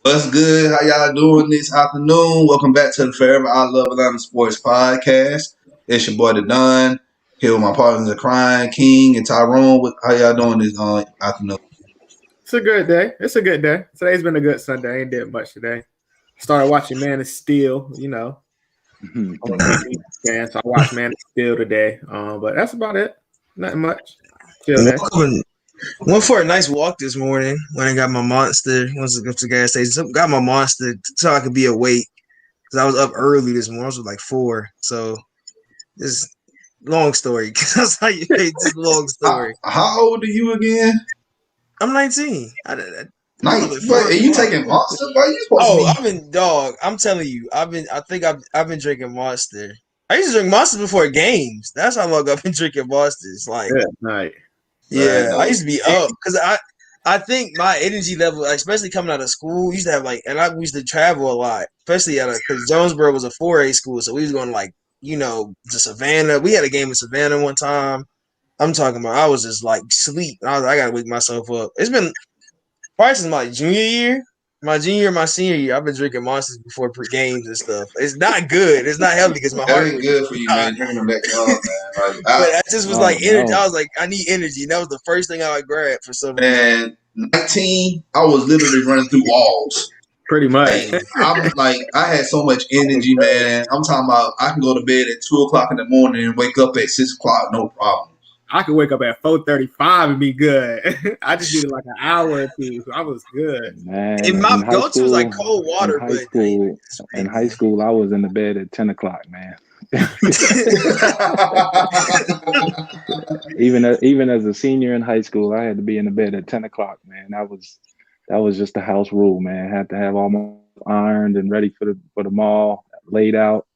What's good? How y'all doing this afternoon? Welcome back to the Forever I Love Atlanta Sports Podcast. It's your boy the Don. Here with my partners of crime, King and Tyrone. How y'all doing this afternoon? It's a good day. Today's been a good Sunday. I ain't did much today. Started watching Man of Steel, I'm a big fan, so I watched Man of Steel today. But that's about it. Nothing much. Chill day. Went for a nice walk this morning when I got my Monster. Went to the gas station. Got my Monster so I could be awake because I was up early this morning. I was like 4. So this long story. That's how you make this long story. How old are you again? I'm 19. Are you taking Monster? I'm telling you, I've been drinking Monster. I used to drink Monster before games. That's how long I've been drinking Monsters. Like, right. Yeah, I used to be up because I think my energy level, especially coming out of school, used to have we used to travel a lot, especially because Jonesboro was a 4A school, so we was going to Savannah. We had a game in Savannah one time. I'm talking about I was just like sleep. I gotta wake myself up. It's been probably since my junior year, my senior year. I've been drinking Monsters before games and stuff. It's not good. It's not healthy because my heart ain't good for you, man. Drinking them that young, man. But I just was energy. I was like, I need energy. And that was the first thing I grabbed for some reason. Man, 19, I was literally running through walls. Pretty much. I had so much energy, man. I'm talking about I can go to bed at 2:00 in the morning and wake up at 6:00, no problem. I could wake up at 4:35 and be good. I just needed like an hour or two, so I was good. Man, and my go-to was like cold water. In high school, I was in the bed at 10:00, man. even as a senior in high school, I had to be in the bed at 10:00, man. That was just the house rule, man. I had to have all my ironed and ready for the mall, laid out.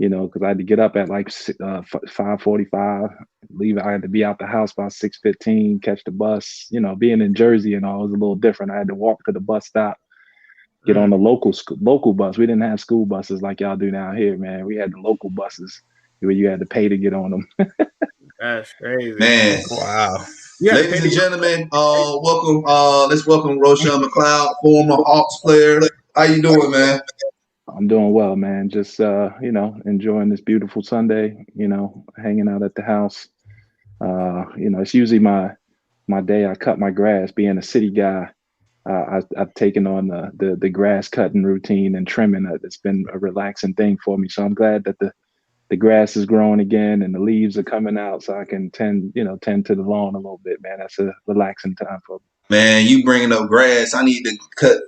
Because I had to get up at like 5:45. Leave. I had to be out the house by 6:15. Catch the bus. Being in Jersey and all was a little different. I had to walk to the bus stop, get on the local bus. We didn't have school buses like y'all do down here, man. We had the local buses where you had to pay to get on them. That's crazy, man. Wow. Ladies and gentlemen, welcome. Let's welcome Roshown McLeod, former Hawks player. How you doing, man? I'm doing well, man. Just enjoying this beautiful Sunday. Hanging out at the house. It's usually my day. I cut my grass. Being a city guy, I've taken on the grass cutting routine and trimming. It's been a relaxing thing for me. So I'm glad that the grass is growing again and the leaves are coming out, so I can tend to the lawn a little bit, man. That's a relaxing time for me. Man, you bringing up grass. I need to cut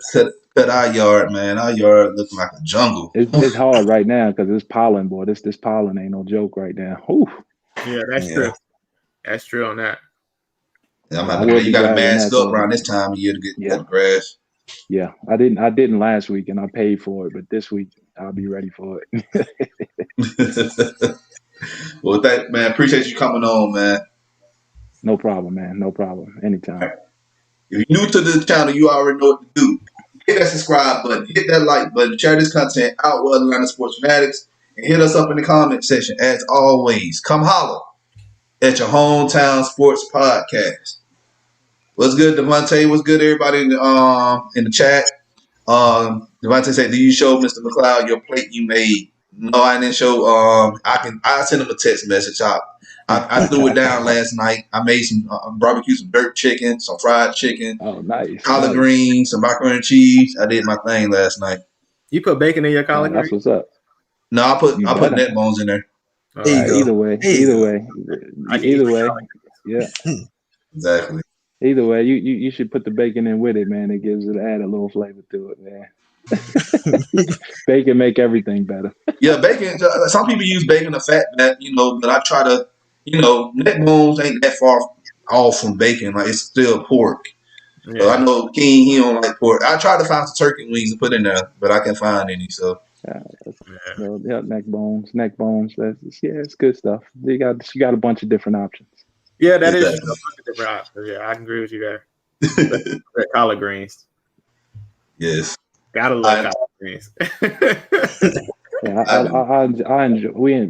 our yard, man. Our yard looking like a jungle. It's hard right now because this pollen, boy. This pollen ain't no joke right now. Ooh. Yeah, that's true. That's true on that. You got to mask up around this time of year to get that grass. Yeah, I didn't last week, and I paid for it, but this week I'll be ready for it. Well, with that, man, appreciate you coming on, man. No problem, man. No problem. Anytime. Right. If you're new to the channel, you already know what to do. Hit that subscribe button, hit that like button, share this content out with Atlanta Sports Fanatics, and hit us up in the comment section. As always, come holler at your hometown sports podcast. What's good, Devontae? What's good, everybody in the chat? Devontae said, "Do you show Mr. McLeod your plate you made?" No, I didn't show. I sent him a text message. I threw it down last night. I made some barbecue, some dirt chicken, some fried chicken. Oh, nice. Collard greens, some macaroni and cheese. I did my thing last night. You put bacon in your collard greens? That's what's up. No, I put neck bones in there. Either way. Yeah. Exactly. Either way, you should put the bacon in with it, man. It gives it add a little flavor to it, man. Bacon make everything better. Yeah, bacon. Some people use bacon to fat that, but I try to, neck bones ain't that far off from bacon. Like, it's still pork. Yeah. So I know King, he don't like pork. I tried to find some turkey wings to put in there, but I can't find any. So neck bones. It's good stuff. You got a bunch of different options. Yeah, that is a bunch of different options. Yeah, I can agree with you there. The collard greens. Yes. Gotta love collard greens. Yeah, I enjoy.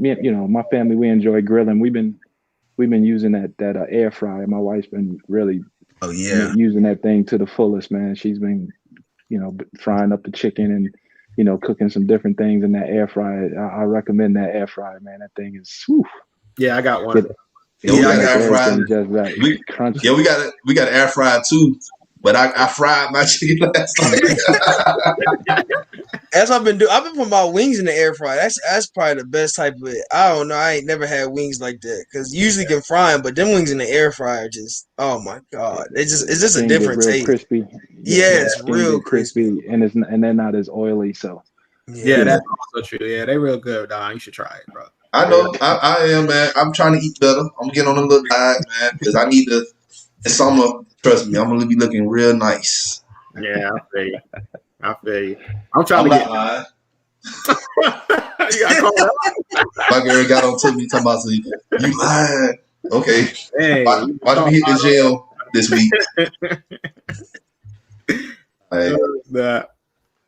My family, we enjoy grilling. We've been using that air fryer. My wife's been really using that thing to the fullest, man. She's been frying up the chicken and cooking some different things in that air fryer. I recommend that air fryer, man. That thing is whew. Yeah, I got one. Yeah, we got air fryer. Just right, crunchy. Yeah, we got an air fryer too. But I fried my chicken last night. That's what I've been doing. I've been putting my wings in the air fryer. That's probably the best type of it. I don't know. I ain't never had wings like that because you usually can fry them, but them wings in the air fryer just oh my god, it's just a different taste. Crispy. Yeah, it's real crispy, and they're not as oily. So yeah, that's also true. Yeah, they real good, dog. You should try it, bro. I know. I am, man. I'm trying to eat better. I'm getting on a little diet, man, because I need to. In summer, trust me, I'm gonna be looking real nice. Yeah, I feel you. I'm trying to get. Lying. You got called out. My girl got on to me talking about you lying. Okay, Hey, watch me hit the gym this week. Hey,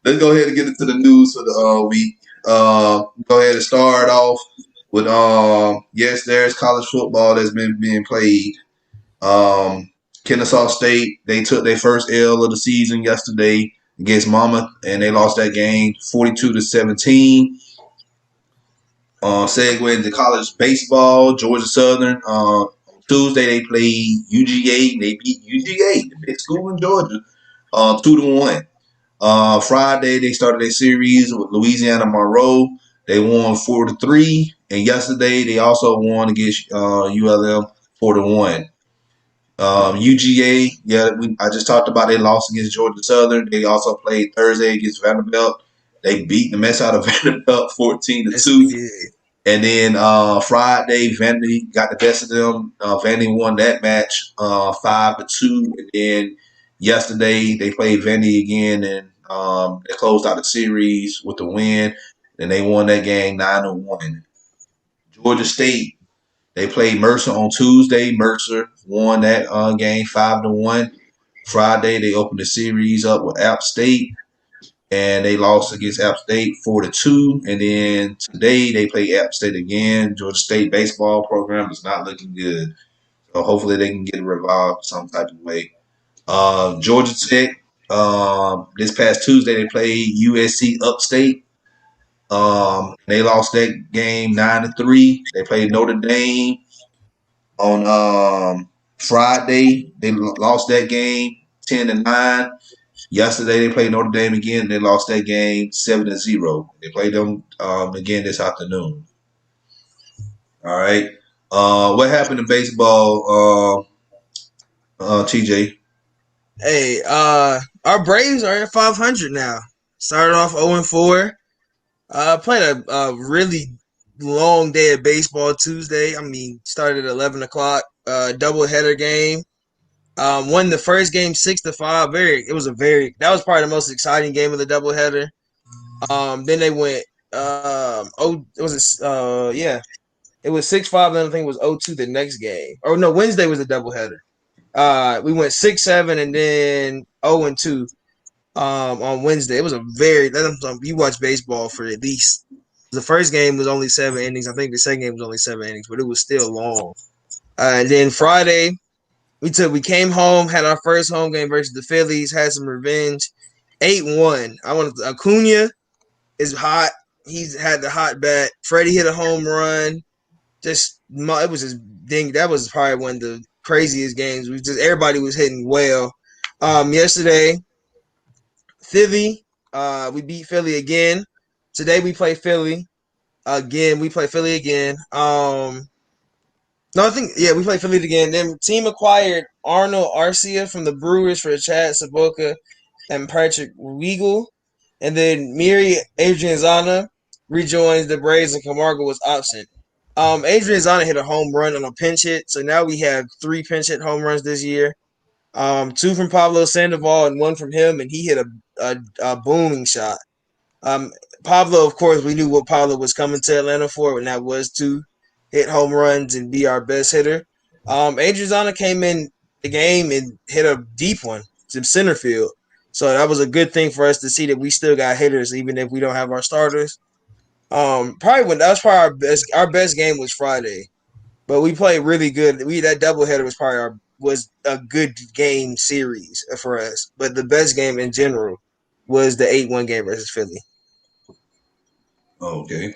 let's go ahead and get into the news for the week. Go ahead and start off with yes, there's college football that's been being played. Kennesaw State, they took their first L of the season yesterday against Monmouth, and they lost that game 42-17. Segue into college baseball, Georgia Southern. Tuesday they played UGA. They beat UGA, the big school in Georgia, 2-1. Friday they started their series with Louisiana Monroe. They won 4-3, and yesterday they also won against ULM 4-1. UGA, I just talked about they lost against Georgia Southern. They also played Thursday against Vanderbilt. They beat the mess out of Vanderbilt 14-2. And then Friday, Vandy got the best of them. Vandy won that match 5-2. And then yesterday they played Vandy again, and they closed out the series with the win. And they won that game 9-1. Georgia State, they played Mercer on Tuesday. Mercer won that game 5-1. Friday, they opened the series up with App State, and they lost against App State 4-2. And then today, they play App State again. Georgia State baseball program is not looking good. So hopefully they can get revived some type of way. Georgia Tech, this past Tuesday, they played USC Upstate. They lost that game 9-3. They played Notre Dame on Friday. They lost that game 10-9. Yesterday they played Notre Dame again. They lost that game 7-0. They played them again this afternoon. All right. What happened in baseball, TJ? Hey, our Braves are at 500 now. Started off 0-4. Played a really long day of baseball Tuesday. I mean, started at 11 o'clock. Doubleheader game. Won the first game 6-5. That was probably the most exciting game of the doubleheader. Then they went. It was 6-5. Then I think it was 0-2 the next game. Oh no, Wednesday was a doubleheader. We went 6-7 and then 0-2. On Wednesday. It was you watch baseball for at least the first game was only 7 innings. I think the second game was only 7 innings, but it was still long. And then Friday, we came home, had our first home game versus the Phillies, had some revenge, 8-1. Acuna is hot. He's had the hot bat. Freddie hit a home run. It was just ding. That was probably one of the craziest games. Everybody was hitting well. Yesterday, Philly, we beat Philly again. Today we play Philly again. We play Philly again. We play Philly again. Then team acquired Arnold Arcia from the Brewers for Chad Saboka and Patrick Weigel. And then Miri Adrianzana rejoins the Braves and Camargo was absent. Adrianzana hit a home run on a pinch hit. So now we have 3 pinch hit home runs this year. 2 from Pablo Sandoval and 1 from him, and he hit a booming shot. Pablo, of course, we knew what Pablo was coming to Atlanta for, and that was to hit home runs and be our best hitter. Adrianzana came in the game and hit a deep one to center field. So that was a good thing for us to see that we still got hitters, even if we don't have our starters. Our best game was Friday, but we played really good. That doubleheader was a good game series for us, but the best game in general was the 8-1 game versus Philly. Okay.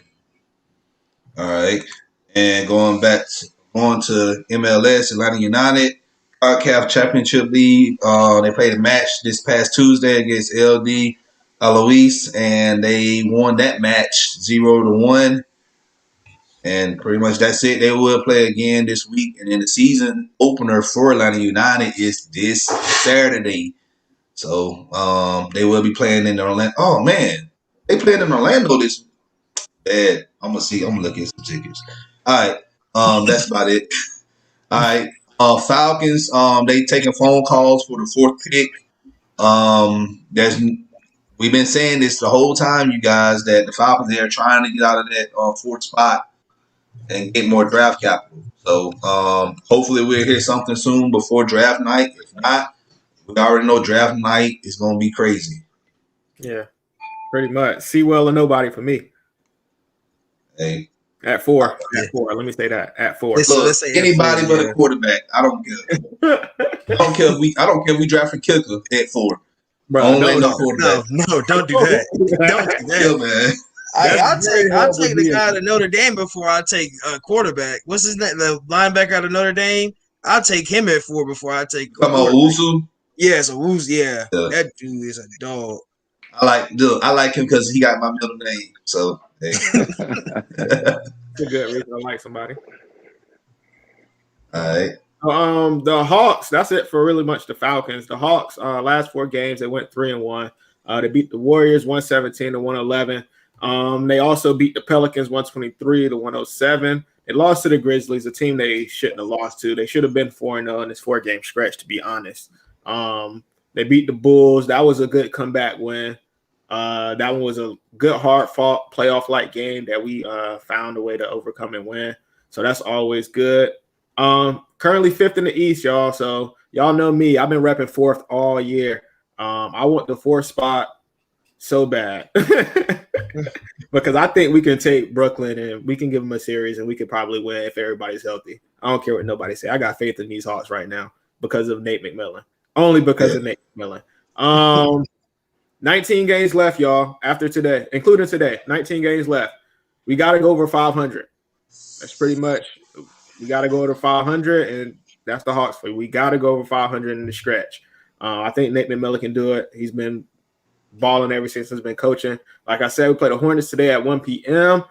All right. And going to MLS, Atlanta United, CONCACAF Championship League. They played a match this past Tuesday against LD Alois, and they won that match 0-1. And pretty much that's it. They will play again this week. And then the season opener for Atlanta United is this Saturday. So they will be playing in Orlando. Oh, man. They playing in Orlando this bad. I'm gonna see. I'm gonna look at some tickets. All right. That's about it. All right. Falcons. They taking phone calls for the fourth pick. We've been saying this the whole time, you guys, that the Falcons they are trying to get out of that fourth spot and get more draft capital. So hopefully we'll hear something soon before draft night. If not, we already know draft night is gonna be crazy. Yeah, pretty much. Sewell or nobody for me. Hey. At 4. At 4. Let me say that. At 4. Look, anybody but a quarterback. I don't care. I don't care if we draft a kicker at 4. Bro, no, don't do that. Don't do that. Yeah, man. I'll take the guy out of Notre Dame before I take a quarterback. What's his name? The linebacker out of Notre Dame. I'll take him at 4 before I take. Come on, Usu. Yeah, so Usu. Yeah, that dude is a dog. I like him because he got my middle name. So hey. That's a good reason to like somebody. All right. The Hawks. That's it for really much the Falcons. The Hawks. Last 4 games they went 3-1. They beat the Warriors 117-111. They also beat the Pelicans 123-107. They lost to the Grizzlies, a team they shouldn't have lost to. They should have been 4-0 in this 4-game stretch, to be honest. They beat the Bulls. That was a good comeback win. That one was a good, hard-fought, playoff-like game that we found a way to overcome and win. So that's always good. Currently 5th in the East, y'all. So y'all know me. I've been repping 4th all year. I want the 4th spot so bad because I think we can take Brooklyn and we can give them a series and we could probably win if everybody's healthy. I don't care what nobody say. I got faith in these Hawks right now because of Nate McMillan. Only because of Nate McMillan. 19 games left, y'all, after today, including today. 19 games left. We got to go over 500. That's pretty much – we got to go over 500, and that's the Hawks for you. We got to go over 500 in the stretch. I think Nate McMillan can do it. He's been balling ever since he's been coaching. Like I said, we played the Hornets today at 1 p.m.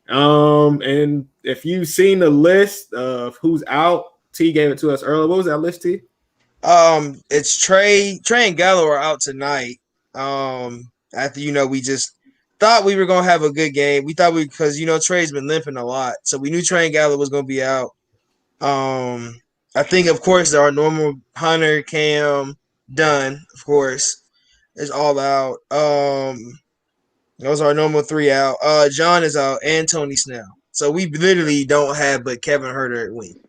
And if you've seen the list of who's out, T gave it to us earlier. What was that list, T? It's Trey and Gallo are out tonight. After we just thought we were gonna have a good game. We thought because Trey's been limping a lot, so we knew Trey and Gallo was gonna be out. I think of course our normal Hunter, Cam, Dunn, of course, is all out. Those are our normal 3 out. John is out and Tony Snell. So we literally don't have but Kevin Huerter at wing.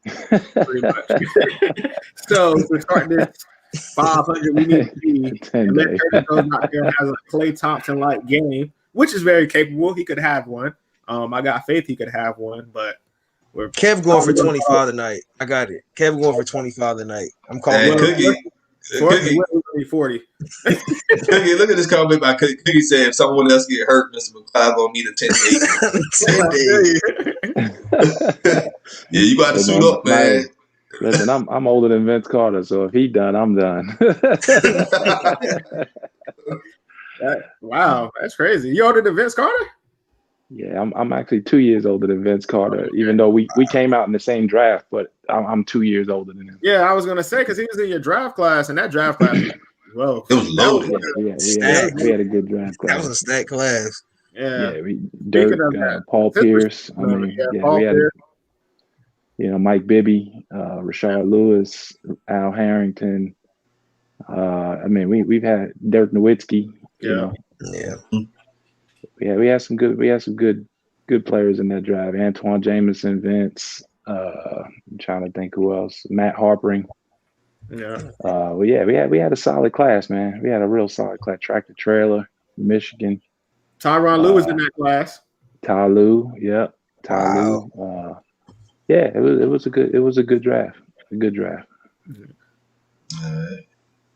Pretty much. So to start this 500, we need to be and let Curtis goes out there and has a Klay Thompson-like game, which is very capable. He could have one. I got faith he could have one, but Kev going for 25 tonight. I got it. Kev going for 25 tonight. I'm calling Cookie. 40. Cookie, look at this comment by Cookie. Cookie said if someone else get hurt, Mr. McLeod gonna need a 10 days. Yeah, you got to suit up, man. Listen, I'm older than Vince Carter, so if he done, I'm done. Wow, that's crazy. You older than Vince Carter? Yeah, I'm actually 2 years older than Vince Carter, even though we came out in the same draft, but I'm 2 years older than him. Yeah, I was gonna say because he was in your draft class, and that draft class, well, it was loaded. We had a good draft class. That was a stacked class. Yeah, Dirk, Paul Pierce. I mean, Paul we had, Pierce. Mike Bibby, Rashard Lewis, Al Harrington. We've had Dirk Nowitzki. Yeah. We had some good players in that drive. Antoine Jameson, Vince. I'm trying to think who else. Matt Harpering. Yeah. We had a solid class, man. We had a real solid class. Tractor Trailer, Michigan. Tyronn Lue was in that class. Ty Lue, yep. Ty Lue. It was a good draft. A good draft.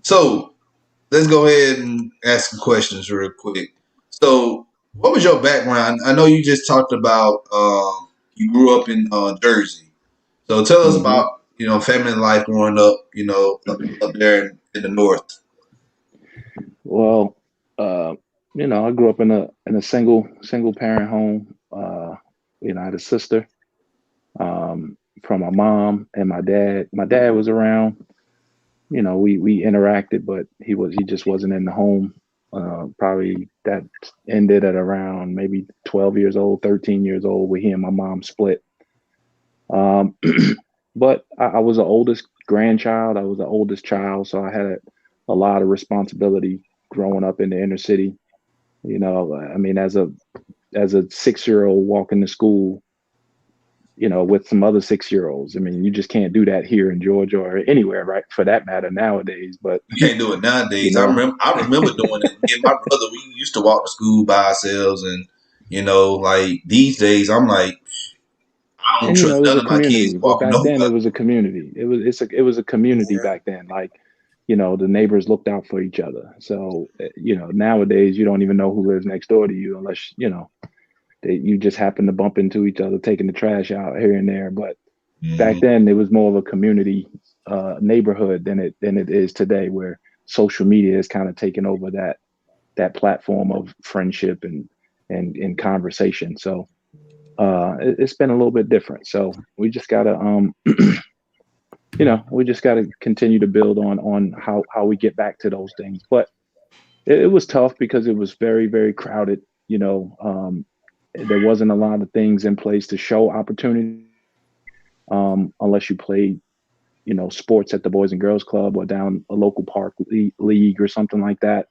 So let's go ahead and ask some questions real quick. So, what was your background? I know you just talked about you grew up in Jersey. So, tell us Mm-hmm. about family life growing up. Up there in the north. Well, I grew up in a single parent home. I had a sister from my mom and my dad. My dad was around. We interacted, but he just wasn't in the home. Probably that ended at around maybe 12 years old, 13 years old, where he and my mom split. Um, but I was the oldest grandchild. I was the oldest child, so I had a lot of responsibility growing up in the inner city. I mean, as a 6-year-old walking to school, with some other 6-year-olds. I mean, you just can't do that here in Georgia or anywhere, right? For that matter, nowadays. But You can't do it you nowadays. I know, remember. I remember doing it. Me and my brother, we used to walk to school by ourselves, and like these days, I'm like, I don't and trust it was none a of my kids community. But walking back then, nowhere. it was a community. It was a community Yeah. back then. Like, the neighbors looked out for each other. So, nowadays you don't even know who lives next door to you unless you just happen to bump into each other taking the trash out here and there. But back Mhm. then, it was more of a community neighborhood than it is today, where social media has kind of taken over that platform of friendship and conversation. So it's been a little bit different. So we just gotta we just gotta continue to build on how we get back to those things. But it was tough because it was very, very crowded. There wasn't a lot of things in place to show opportunity unless you played sports at the Boys and Girls Club or down a local park league or something like that.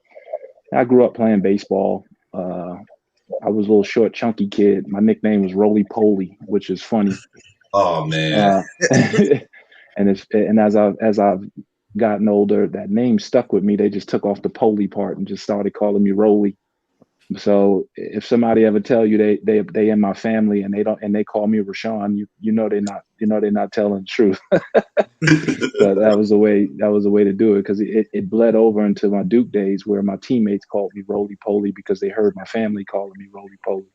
I grew up playing baseball. I was a little short, chunky kid. My nickname was Roly Poly, which is funny. Oh man. Uh, and as I've gotten older, that name stuck with me. They just took off the Poly part and just started calling me Roly. So if somebody ever tell you they in my family and they call me Roshown, they're not telling the truth. But that was the way to do it, because it bled over into my Duke days, where my teammates called me Roly Poly because they heard my family calling me Roly Poly.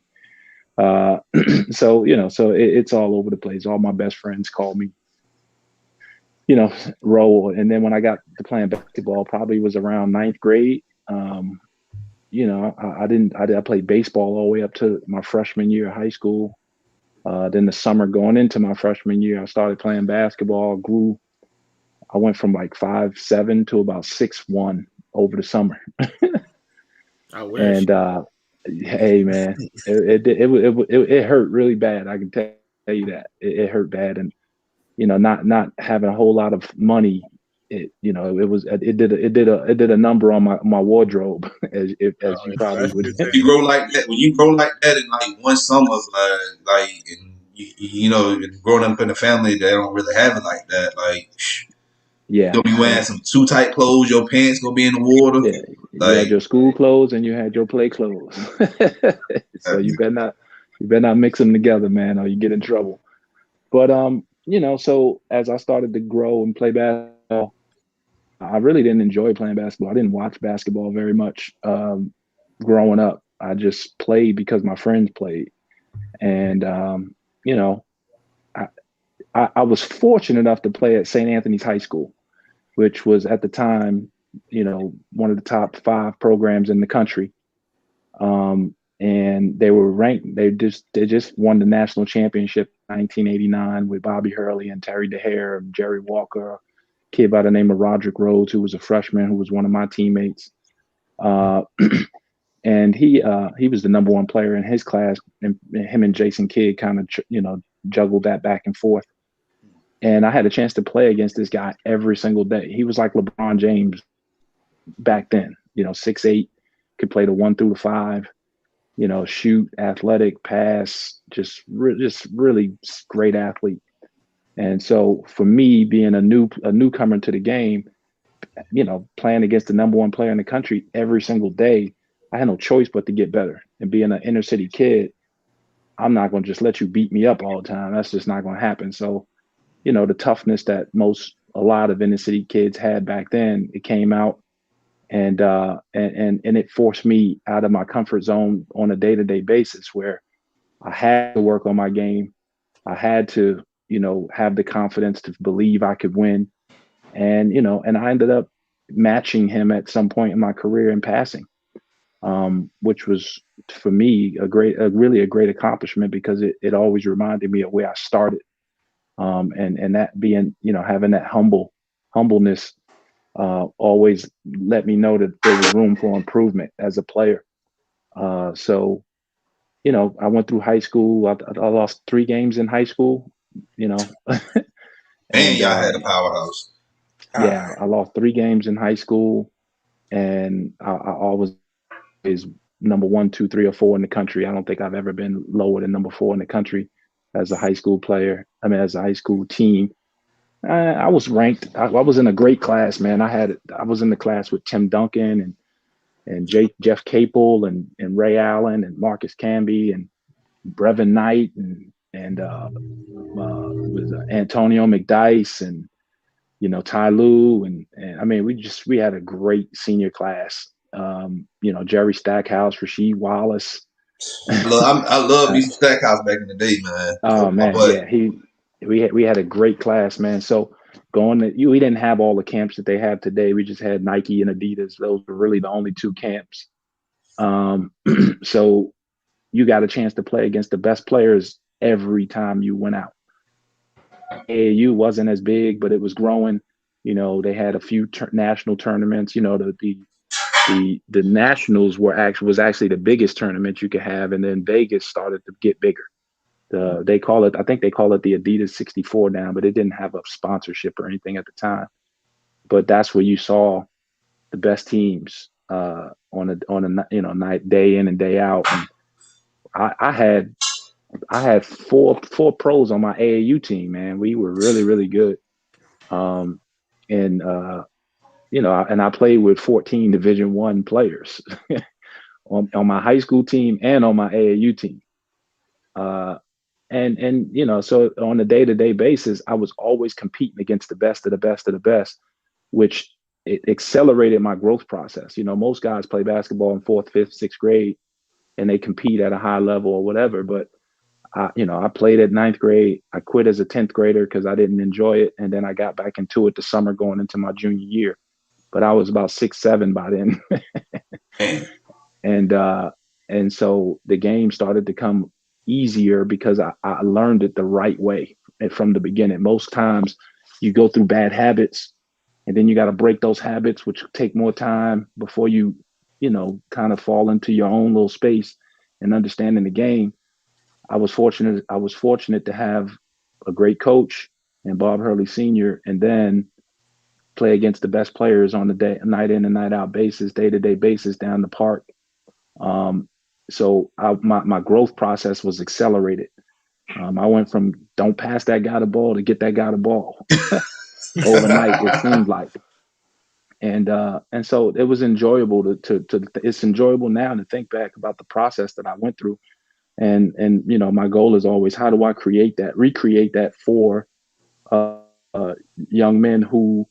So it's all over the place. All my best friends call me, Roll. And then when I got to playing basketball, probably was around ninth grade. I played baseball all the way up to my freshman year of high school. Then the summer going into my freshman year, I started playing basketball. Grew. I went from like 5'7" to about 6'1" over the summer. I wish. And hey, man, it hurt really bad. I can tell you that it hurt bad, and not having a whole lot of money. It did a number on my wardrobe, as you probably That's would. You grow like that when you grow like that in like one summer, and growing up in a family that don't really have it like that, like you Yeah, gonna be wearing some too tight clothes, your pants gonna be in the water, yeah. You had like your school clothes and you had your play clothes. So you better not mix them together, man, or you get in trouble. But so as I started to grow and play basketball, I really didn't enjoy playing basketball. I didn't watch basketball very much growing up. I just played because my friends played, and you know, I, I was fortunate enough to play at St. Anthony's High School, which was at the time, one of the top 5 programs in the country. And they were ranked. They just won the national championship in 1989 with Bobby Hurley and Terry DeHare and Jerry Walker, a kid by the name of Roderick Rhodes, who was a freshman, who was one of my teammates. Uh, and he was the number 1 player in his class, and him and Jason Kidd kind of juggled that back and forth. And I had a chance to play against this guy every single day. He was like LeBron James back then, 6'8", could play the 1 through the 5, shoot, athletic, pass, just really great athlete. And so for me, being a newcomer to the game, playing against the number 1 player in the country every single day, I had no choice but to get better. And being an inner city kid, I'm not going to just let you beat me up all the time. That's just not going to happen. So, the toughness that a lot of inner city kids had back then, it came out. and it forced me out of my comfort zone on a day-to-day basis, where I had to work on my game. I had to, have the confidence to believe I could win. And, and I ended up matching him at some point in my career in passing, which was for me really a great accomplishment, because it always reminded me of where I started. And that being, having that humbleness always let me know that there was room for improvement as a player. So, I went through high school. I lost 3 games in high school, And and y'all had a powerhouse. yeah, I lost 3 games in high school, and I always is number 1, 2, 3, or 4 in the country. I don't think I've ever been lower than number 4 in the country as a high school player. As a high school team. I was ranked. I was in a great class, man. I was in the class with Tim Duncan and Jeff Capel and Ray Allen and Marcus Camby and Brevin Knight and was Antonio McDyess and Ty Lue and we had a great senior class. Jerry Stackhouse, Rasheed Wallace. I love me some Stackhouse back in the day, man. Oh man, yeah, we had a great class, man. So we didn't have all the camps that they have today. We just had Nike and Adidas. Those were really the only 2 camps. So you got a chance to play against the best players every time you went out. AAU wasn't as big, but it was growing. They had a few national tournaments. The nationals was actually the biggest tournament you could have, and then Vegas started to get bigger. I think they call it the Adidas 64 now, but it didn't have a sponsorship or anything at the time. But that's where you saw the best teams on a night, day in and day out. And I had four pros on my AAU team, man. We were really, really good. And I played with 14 Division I players on my high school team and on my AAU team. So on a day-to-day basis, I was always competing against the best of the best of the best, which it accelerated my growth process. Most guys play basketball in 4th, 5th, 6th grade, and they compete at a high level or whatever. But I played at 9th grade. I quit as a 10th grader because I didn't enjoy it, and then I got back into it the summer going into my junior year. But I was about 6'7" by then, and so the game started to come easier because I learned it the right way from the beginning. Most times you go through bad habits and then you got to break those habits, which take more time before you kind of fall into your own little space and understanding the game. I was fortunate to have a great coach and Bob Hurley Sr. and then play against the best players on the night in and night out basis, day-to-day basis down the park. So my growth process was accelerated. I went from don't pass that guy the ball to get that guy the ball overnight, it seemed like. And so it was enjoyable it's enjoyable now to think back about the process that I went through. And my goal is always, how do I recreate that for young men who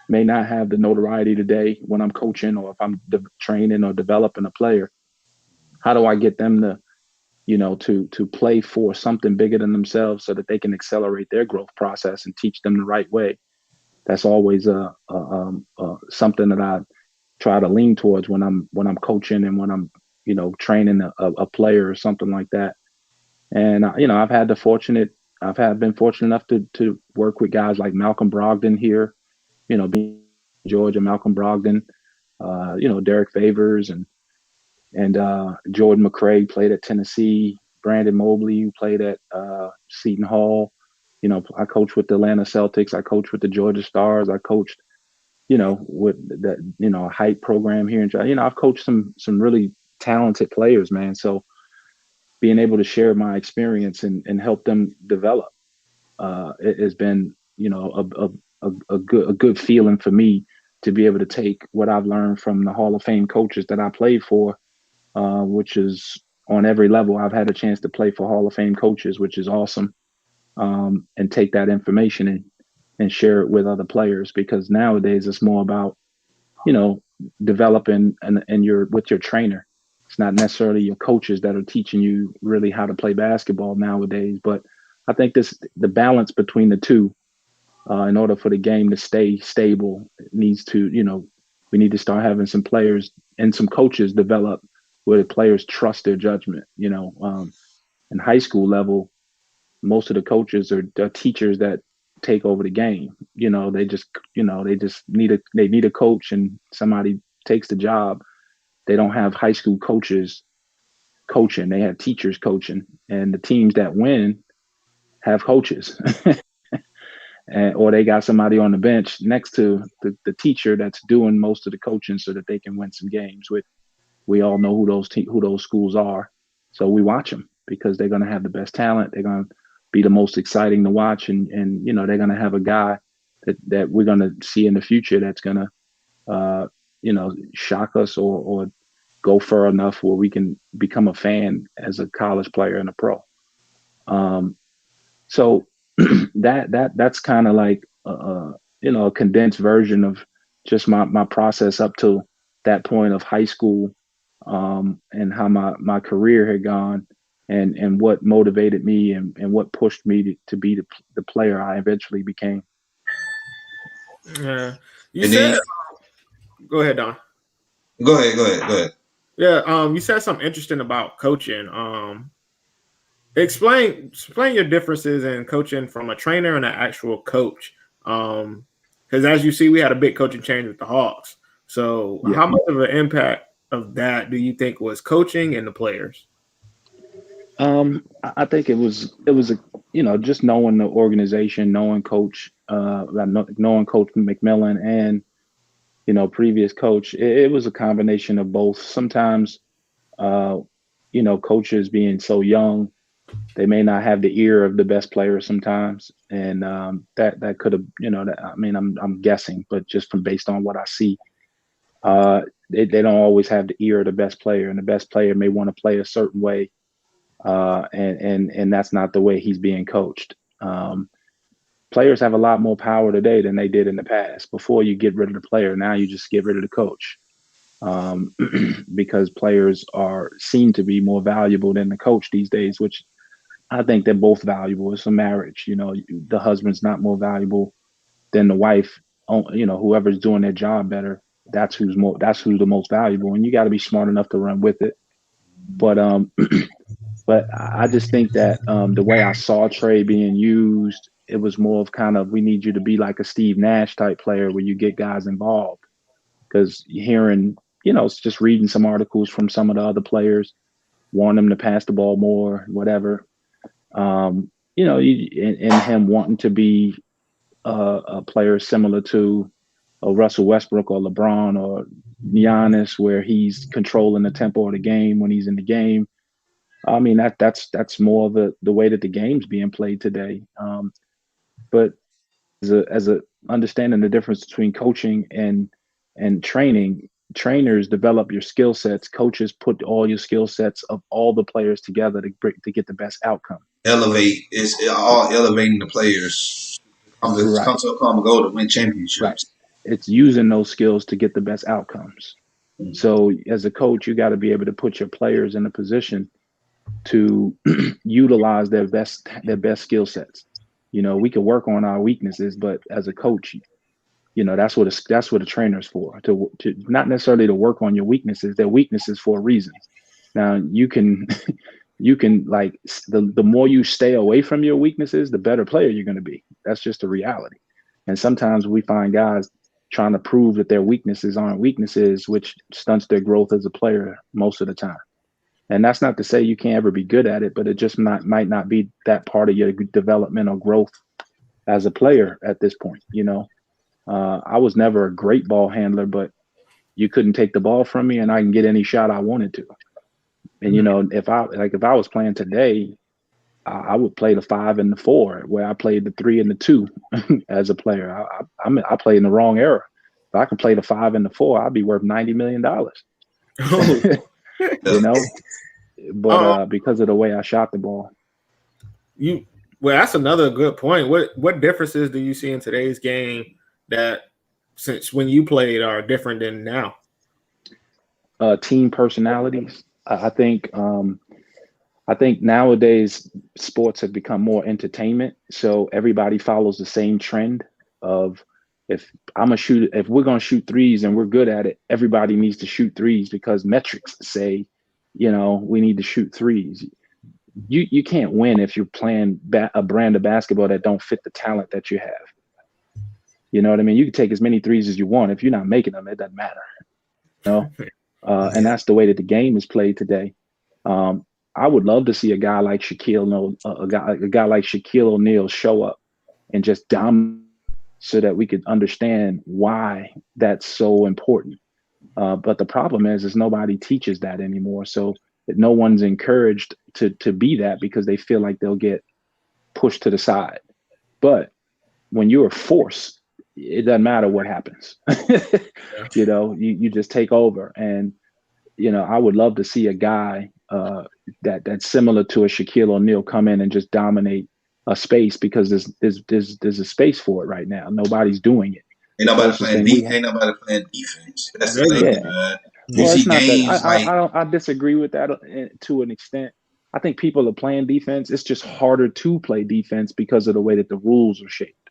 may not have the notoriety today when I'm coaching, or if I'm training or developing a player. How do I get them to play for something bigger than themselves so that they can accelerate their growth process and teach them the right way? That's always something that I try to lean towards when I'm coaching and when I'm training a player or something like that. And I've been fortunate enough to work with guys like Malcolm Brogdon here, being Georgia, Malcolm Brogdon, Derek Favors and Jordan McRae played at Tennessee. Brandon Mobley, who played at Seton Hall. I coached with the Atlanta Celtics. I coached with the Georgia Stars. I coached, with the Hype program here in I've coached some really talented players, man. So being able to share my experience and help them develop, it has been, a good feeling for me to be able to take what I've learned from the Hall of Fame coaches that I played for, which is on every level. I've had a chance to play for Hall of Fame coaches, which is awesome, and take that information and share it with other players, because nowadays it's more about, developing and you're with your trainer. It's not necessarily your coaches that are teaching you really how to play basketball nowadays. But I think the balance between the two, in order for the game to stay stable, it needs to, we need to start having some players and some coaches develop where the players trust their judgment. In high school level, most of the coaches are teachers that take over the game. They just need a coach, and somebody takes the job. They don't have high school coaches coaching. They have teachers coaching, and the teams that win have coaches. Or they got somebody on the bench next to the teacher that's doing most of the coaching so that they can win some games. We all know who those schools are, so we watch them because they're going to have the best talent. They're going to be the most exciting to watch, and they're going to have a guy that we're going to see in the future that's going to shock us or go far enough where we can become a fan as a college player and a pro. So that's kind of like a condensed version of just my process up to that point of high school, and how my career had gone, and what motivated me and what pushed me to be the player I eventually became. Yeah, go ahead, Don. Go ahead. Yeah, you said something interesting about coaching. Explain your differences in coaching from a trainer and an actual coach. Because as you see, we had a big coaching change with the Hawks. So Yeah. How much of an impact of that do you think was coaching and the players? I think it was just knowing the organization, knowing Coach McMillan and previous coach. It was a combination of both. Sometimes coaches being so young, they may not have the ear of the best players sometimes, and that could have I'm guessing, but just from based on what I see, they don't always have the ear of the best player, and the best player may want to play a certain way. And that's not the way he's being coached. Players have a lot more power today than they did in the past. Before, you get rid of the player, now you just get rid of the coach, because players are seen to be more valuable than the coach these days, which I think they're both valuable. It's a marriage. The husband's not more valuable than the wife. Whoever's doing their job better, that's who's the most valuable, and you got to be smart enough to run with it. But I just think that the way I saw Trey being used, it was more of kind of, we need you to be like a Steve Nash type player where you get guys involved. Because hearing, it's just reading some articles from some of the other players, wanting them to pass the ball more, whatever. And him wanting to be a player similar to Russell Westbrook or LeBron or Giannis, where he's controlling the tempo of the game when he's in the game. I mean, that's more the way that the game's being played today. But as a understanding the difference between coaching and training, trainers develop your skill sets. Coaches put all your skill sets of all the players together to get the best outcome. It's all elevating the players. Come to a common goal to win championships. Right. It's using those skills to get the best outcomes. Mm-hmm. So as a coach, you got to be able to put your players in a position to utilize their best skill sets. We can work on our weaknesses, but as a coach, that's what a trainer's for, to not necessarily to work on your weaknesses. They're weaknesses for a reason. Now you can like the more you stay away from your weaknesses, the better player you're going to be. That's just a reality. And sometimes we find guys trying to prove that their weaknesses aren't weaknesses, which stunts their growth as a player most of the time. And that's not to say you can't ever be good at it, but it just might not be that part of your development or growth as a player at this point. I was never a great ball handler, but you couldn't take the ball from me and I can get any shot I wanted to. And, if I was playing today, I would play the 5 and the 4, where I played the 3 and the 2 as a player. I played in the wrong era. If I could play the 5 and the 4, I'd be worth $90 million. But because of the way I shot the ball. That's another good point. What differences do you see in today's game that since when you played are different than now? team personalities. I think nowadays sports have become more entertainment, so everybody follows the same trend of if we're gonna shoot threes and we're good at it, everybody needs to shoot threes because metrics say, we need to shoot threes. You can't win if you're playing a brand of basketball that don't fit the talent that you have. You know what I mean? You can take as many threes as you want. If you're not making them, it doesn't matter. And that's the way that the game is played today. I would love to see a guy like a guy like Shaquille O'Neal show up and just dominate, so that we could understand why that's so important. But the problem is nobody teaches that anymore. So no one's encouraged to be that because they feel like they'll get pushed to the side. But when you're a force, it doesn't matter what happens. You just take over. And I would love to see a guy that's similar to a Shaquille O'Neal come in and just dominate a space, because there's a space for it right now. Nobody's doing it. Ain't nobody playing defense. That's the thing, man. You Well, see it's not games that I disagree with that to an extent. I think people are playing defense. It's just harder to play defense because of the way that the rules are shaped.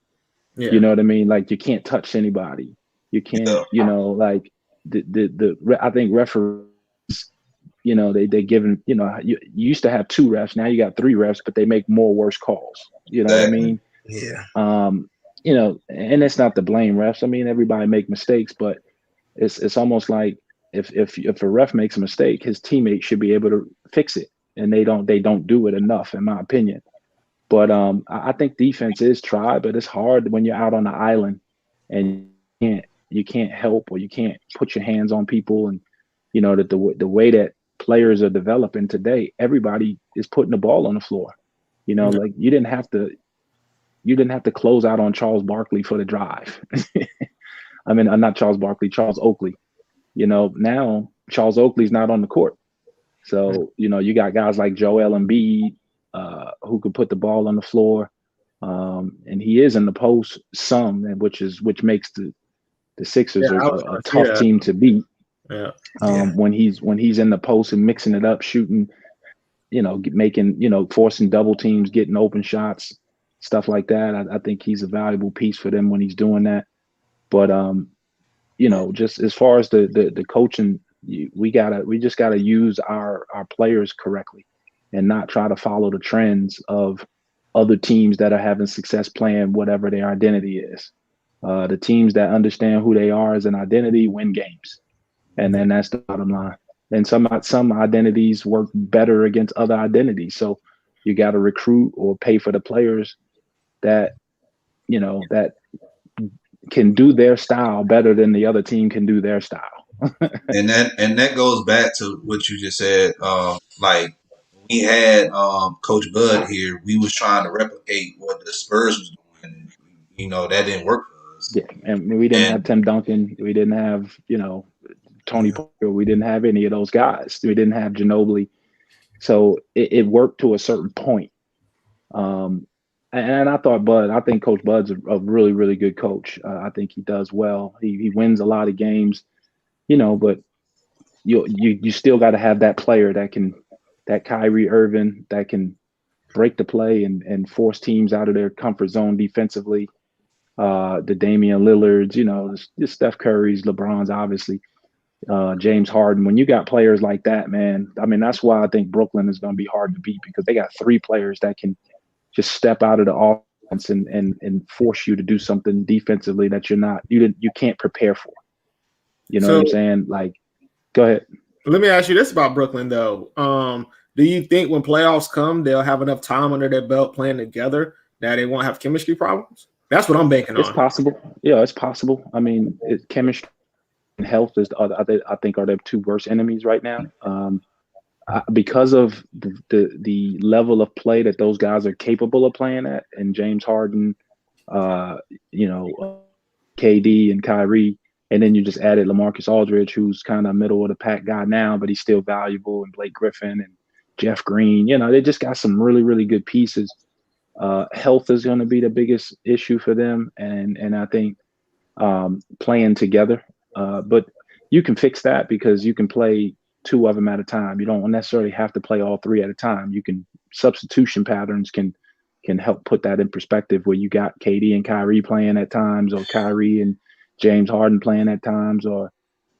Yeah. You know what I mean? Like, you can't touch anybody. You can't, like I think referees, they given, you used to have 2 refs. Now you got 3 refs, but they make more worse calls. You know what I mean? Yeah. And it's not to blame refs. I mean, everybody make mistakes, but it's almost like if a ref makes a mistake, his teammate should be able to fix it, and they don't do it enough, in my opinion. But I think defense is tried, but it's hard when you're out on the island and you can't help, or you can't put your hands on people. And that the way that players are developing today, everybody is putting the ball on the floor. Like you didn't have to close out on Charles Barkley for the drive. I mean, not Charles Barkley, Charles Oakley. Now Charles Oakley's not on the court. So, you got guys like Joel Embiid, who could put the ball on the floor. And he is in the post some, which makes the Sixers a tough team to beat. Yeah. When he's in the post and mixing it up, shooting, making, forcing double teams, getting open shots, stuff like that. I think he's a valuable piece for them when he's doing that. But just as far as the coaching, we just gotta use our players correctly, and not try to follow the trends of other teams that are having success playing whatever their identity is. The teams that understand who they are as an identity win games, and then that's the bottom line. And some identities work better against other identities, so you got to recruit or pay for the players that that can do their style better than the other team can do their style. and that goes back to what you just said. Like, we had Coach Bud here. We was trying to replicate what the Spurs was doing. That didn't work for us. Yeah, and we didn't have Tim Duncan. We didn't have Tony Parker. We didn't have any of those guys. We didn't have Ginobili. So it worked to a certain point. And I think Coach Bud's a really, really good coach. I think he does well. He wins a lot of games, but you still got to have that player that Kyrie Irving that can break the play and force teams out of their comfort zone defensively. The Damian Lillards, the Steph Curry's, LeBron's, obviously, James Harden. When you got players like that, man, I mean, that's why I think Brooklyn is going to be hard to beat, because they got 3 players that can just step out of the offense and force you to do something defensively that you can't prepare for. You know what I'm saying? Like, go ahead. Let me ask you this about Brooklyn, though. Do you think when playoffs come, they'll have enough time under their belt playing together that they won't have chemistry problems? That's what I'm banking on. It's possible. Yeah, it's possible. I mean, chemistry and health I think are their 2 worst enemies right now. Because of the level of play that those guys are capable of playing at, and James Harden, KD and Kyrie, and then you just added LaMarcus Aldridge, who's kind of middle of the pack guy now, but he's still valuable, and Blake Griffin and Jeff Green. They just got some really, really good pieces. Health is going to be the biggest issue for them, and I think playing together. But you can fix that because you can play two of them at a time. You don't necessarily have to play all three at a time. You can substitution patterns can help put that in perspective where you got KD and Kyrie playing at times, or Kyrie and James Harden playing at times, or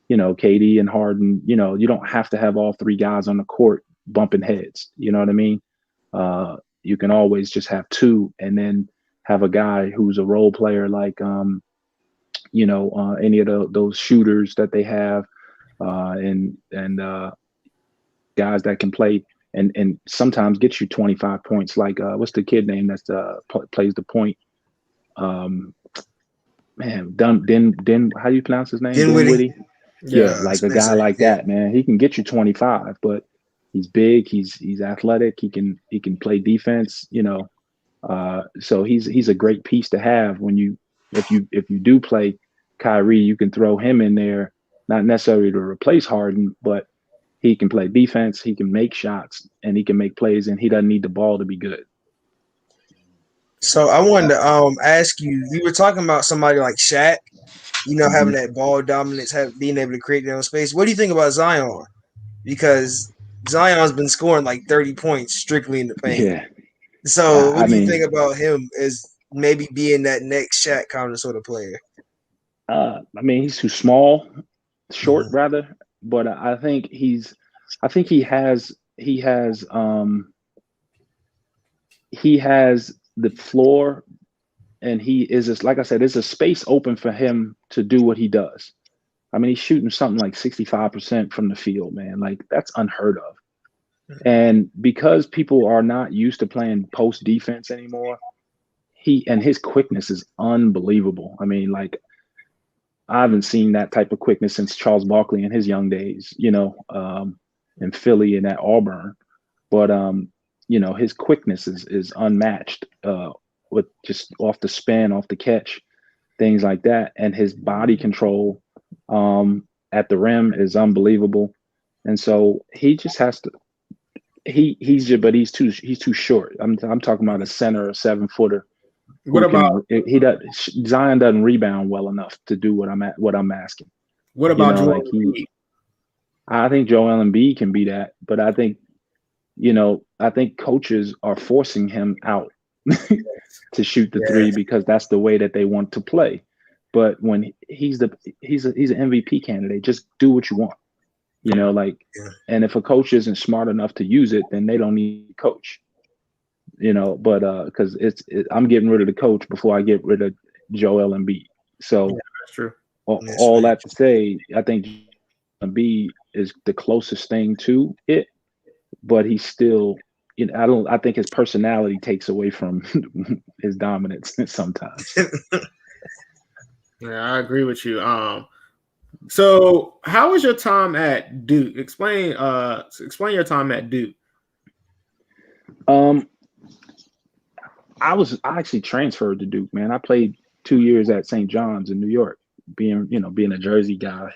KD and Harden. You don't have to have all three guys on the court bumping heads. You know what I mean? You can always just have two, and then have a guy who's a role player, like any of those shooters that they have, and guys that can play and sometimes get you 25 points. Like what's the kid name that's plays the point? Man, Den. How do you pronounce his name? Dinwiddie. Yeah, like a guy like that, man. He can get you 25, but he's big. He's athletic. He can play defense. So he's a great piece to have when if you do play Kyrie, you can throw him in there, not necessarily to replace Harden, but he can play defense, he can make shots, and he can make plays, and he doesn't need the ball to be good. So I wanted to ask you, you were talking about somebody like Shaq, having that ball dominance, being able to create their own space. What do you think about Zion? Because Zion's been scoring like 30 points strictly in the paint. Yeah. So what do you think about him as maybe being that next Shaq kind of sort of player? He's too small, short rather, but I think he has the floor, and he is, like I said, there's a space open for him to do what he does. He's shooting something like 65% from the field, man. Like, that's unheard of. And because people are not used to playing post defense anymore, his quickness is unbelievable. I haven't seen that type of quickness since Charles Barkley in his young days, in Philly and at Auburn. But, his quickness is unmatched with just off the spin, off the catch, things like that. And his body control at the rim is unbelievable. And so he just has to, but he's too short. I'm talking about a center, a 7-footer. Zion doesn't rebound well enough to do what I'm asking. What about Joel Embiid? I think Joel Embiid can be that, but I think coaches are forcing him out to shoot the three because that's the way that they want to play. But when he's an MVP candidate, just do what you want. And if a coach isn't smart enough to use it, then they don't need a coach. But because I'm getting rid of the coach before I get rid of Joel Embiid. So that's true. All that to say, I think Embiid is the closest thing to it, but he's still, I think his personality takes away from his dominance sometimes. Yeah, I agree with you. So how was your time at Duke? Explain your time at Duke. I actually transferred to Duke, man. I played 2 years at St. John's in New York, being a Jersey guy.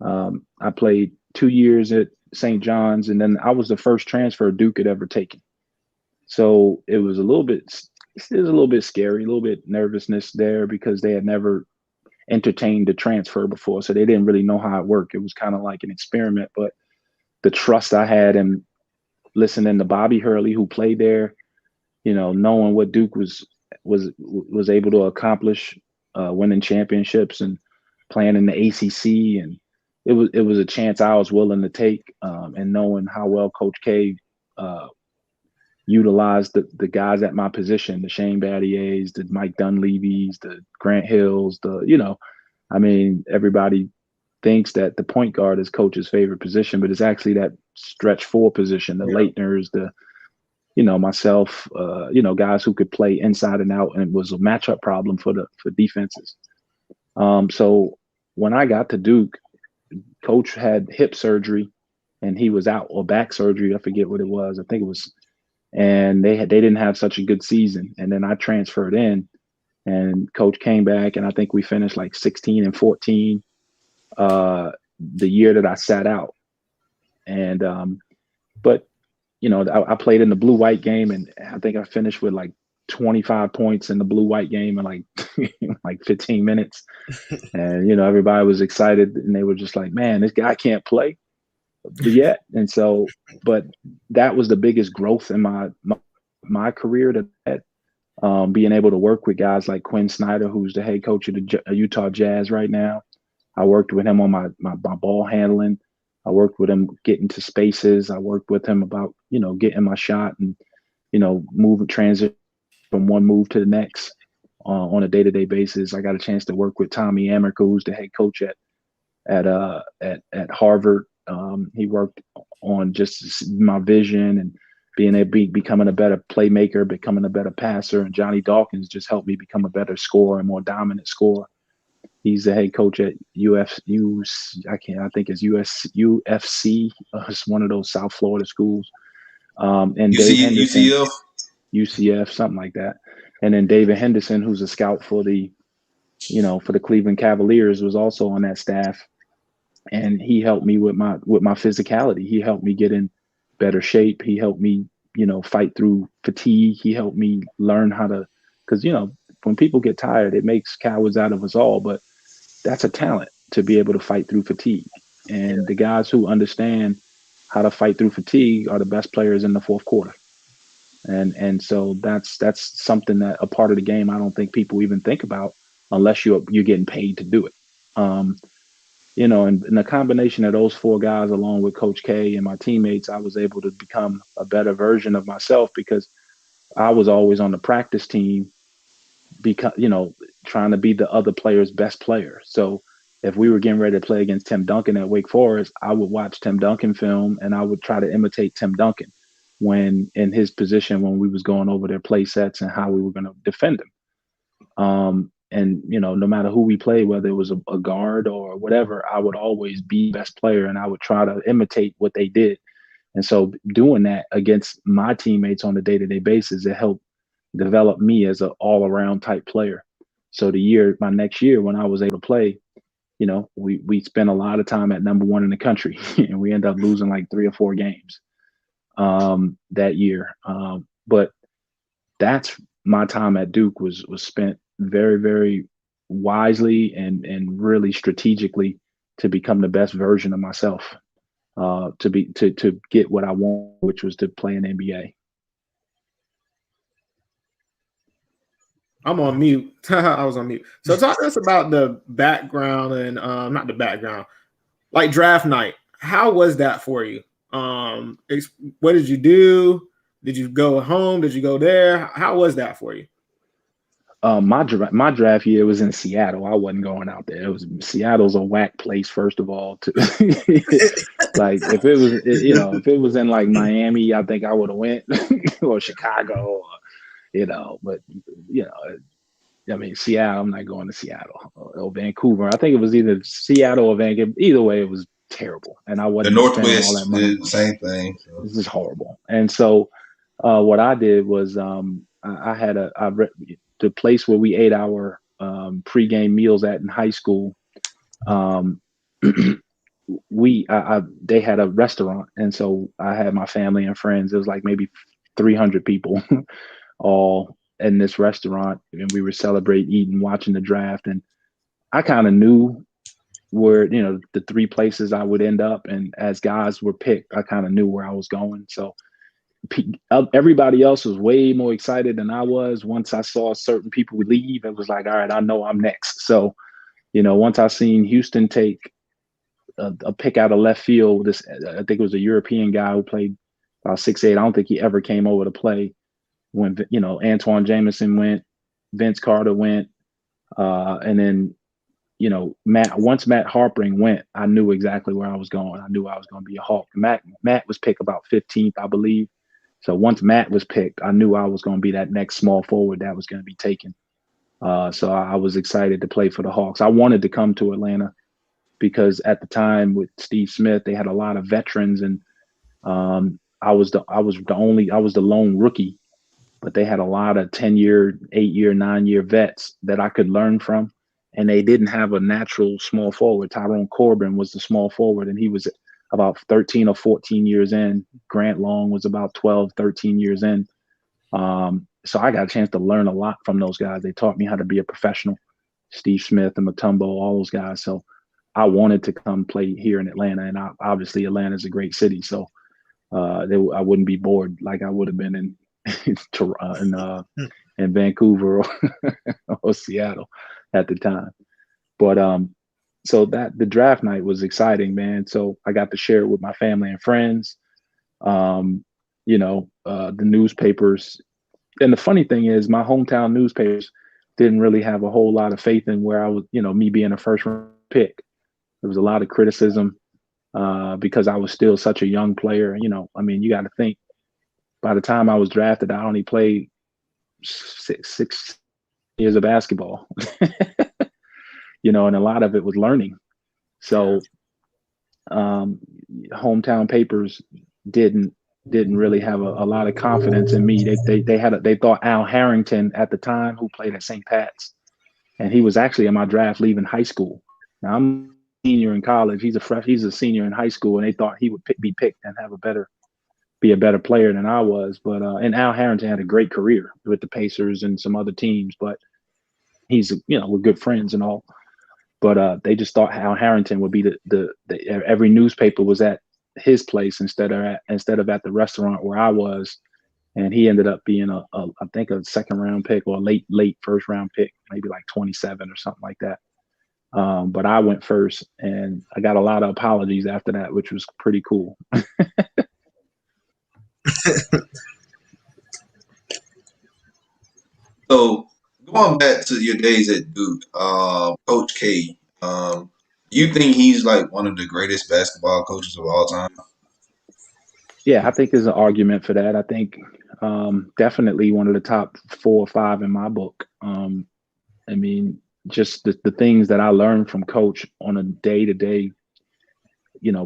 I played 2 years at St. John's, and then I was the first transfer Duke had ever taken. So it was a little bit scary, a little bit nervousness there because they had never entertained the transfer before. So they didn't really know how it worked. It was kind of like an experiment, but the trust I had in listening to Bobby Hurley, who played there, knowing what Duke was able to accomplish, winning championships and playing in the ACC, and it was a chance I was willing to take, and knowing how well Coach K utilized the guys at my position, the Shane Battiers, the Mike Dunleavys, the Grant Hills, everybody thinks that the point guard is Coach's favorite position, but it's actually that stretch four position, the Leitners, myself, guys who could play inside and out, and it was a matchup problem for defenses. So when I got to Duke, Coach had hip surgery and he was out, or back surgery. I forget what it was. I think it was, and they didn't have such a good season. And then I transferred in, and Coach came back, and I think we finished like 16-14 the year that I sat out. And but I played in the blue-white game, and I think I finished with like 25 points in the blue-white game in like like 15 minutes. And, everybody was excited and they were just like, man, this guy can't play yet. And so, but that was the biggest growth in my career, that being able to work with guys like Quinn Snyder, who's the head coach of the Utah Jazz right now. I worked with him on my ball handling. I worked with him getting to spaces. I worked with him about, getting my shot and, moving transition from one move to the next on a day-to-day basis. I got a chance to work with Tommy Amerka, who's the head coach at Harvard. He worked on just my vision and becoming a better playmaker, becoming a better passer. And Johnny Dawkins just helped me become a better scorer, a more dominant scorer. He's the head coach at I think it's UFC. It's one of those South Florida schools. And Dave Henderson, UCF? UCF, something like that. And then David Henderson, who's a scout for the Cleveland Cavaliers, was also on that staff. And he helped me with my physicality. He helped me get in better shape. He helped me, fight through fatigue. He helped me learn how to, because, when people get tired, it makes cowards out of us all. But that's a talent, to be able to fight through fatigue. And the guys who understand how to fight through fatigue are the best players in the fourth quarter. And so that's something that a part of the game I don't think people even think about unless you're getting paid to do it. And the combination of those four guys, along with Coach K and my teammates, I was able to become a better version of myself, because I was always on the practice team, trying to be the other player's best player. So if we were getting ready to play against Tim Duncan at Wake Forest, I would watch Tim Duncan film and I would try to imitate Tim Duncan when in his position, when we was going over their play sets and how we were going to defend him. And, no matter who we played, whether it was a guard or whatever, I would always be best player and I would try to imitate what they did. And so doing that against my teammates on a day-to-day basis, it helped develop me as an all-around type player. So my next year when I was able to play, we spent a lot of time at number one in the country and we ended up losing like 3 or 4 games that year. But that's my time at Duke was spent very, very wisely and really strategically to become the best version of myself, to get what I want, which was to play in NBA. I'm on mute. I was on mute. So talk to us about the background and not the background, like draft night. How was that for you? What did you do? Did you go home? Did you go there? How was that for you? My draft year was in Seattle. I wasn't going out there. Seattle's a whack place, first of all. Like if it was in like Miami, I think I would have went, or Chicago, But I mean, Seattle. I'm not going to Seattle or Vancouver. I think it was either Seattle or Vancouver. Either way, it was terrible, and I wasn't spending all that money. The same thing. So. This is horrible. And so, what I did was the place where we ate our pregame meals at in high school. They had a restaurant, and so I had my family and friends. It was like maybe 300 people all in this restaurant, and we were celebrating, eating, watching the draft. And I kind of knew where, the 3 places I would end up. And as guys were picked, I kind of knew where I was going. So everybody else was way more excited than I was. Once I saw certain people leave, it was like, all right, I know I'm next. So, once I seen Houston take a pick out of left field, I think it was a European guy who played about 6'8". I don't think he ever came over to play. When, Antoine Jameson went, Vince Carter went, and then, once Matt Harpring went, I knew exactly where I was going. I knew I was going to be a Hawk. Matt was picked about 15th, I believe. So once Matt was picked, I knew I was going to be that next small forward that was going to be taken. So I was excited to play for the Hawks. I wanted to come to Atlanta because at the time with Steve Smith, they had a lot of veterans, and I was the lone rookie. But they had a lot of 10-year, 8-year, 9-year vets that I could learn from. And they didn't have a natural small forward. Tyrone Corbin was the small forward, and he was about 13 or 14 years in. Grant Long was about 12, 13 years in. so I got a chance to learn a lot from those guys. They taught me how to be a professional. Steve Smith and Mutombo, all those guys. So I wanted to come play here in Atlanta, and obviously Atlanta is a great city. So I wouldn't be bored like I would have been in Vancouver or Seattle at the time. But so that the draft night was exciting, man. So I got to share it with my family and friends. The newspapers. And the funny thing is, my hometown newspapers didn't really have a whole lot of faith in where I was, me being a first round pick. There was a lot of criticism because I was still such a young player. You got to think, by the time I was drafted, I only played six years of basketball, and a lot of it was learning. So hometown papers didn't really have a lot of confidence in me. They thought Al Harrington at the time, who played at St. Pat's, and he was actually in my draft leaving high school. Now I'm a senior in college. He's a senior in high school, and they thought he would be picked and be a better player than I was. But and Al Harrington had a great career with the Pacers and some other teams, but he's we're good friends and all. But they just thought Al Harrington would be the every newspaper was at his place instead of at the restaurant where I was, and he ended up being I think a second round pick or a late first round pick, maybe like 27 or something like that. But I went first, and I got a lot of apologies after that, which was pretty cool. So going back to your days at Duke, Coach K, you think he's like one of the greatest basketball coaches of all time? Yeah, I think there's an argument for that. I think definitely one of the top 4 or 5 in my book. Just the things that I learned from Coach on a day-to-day,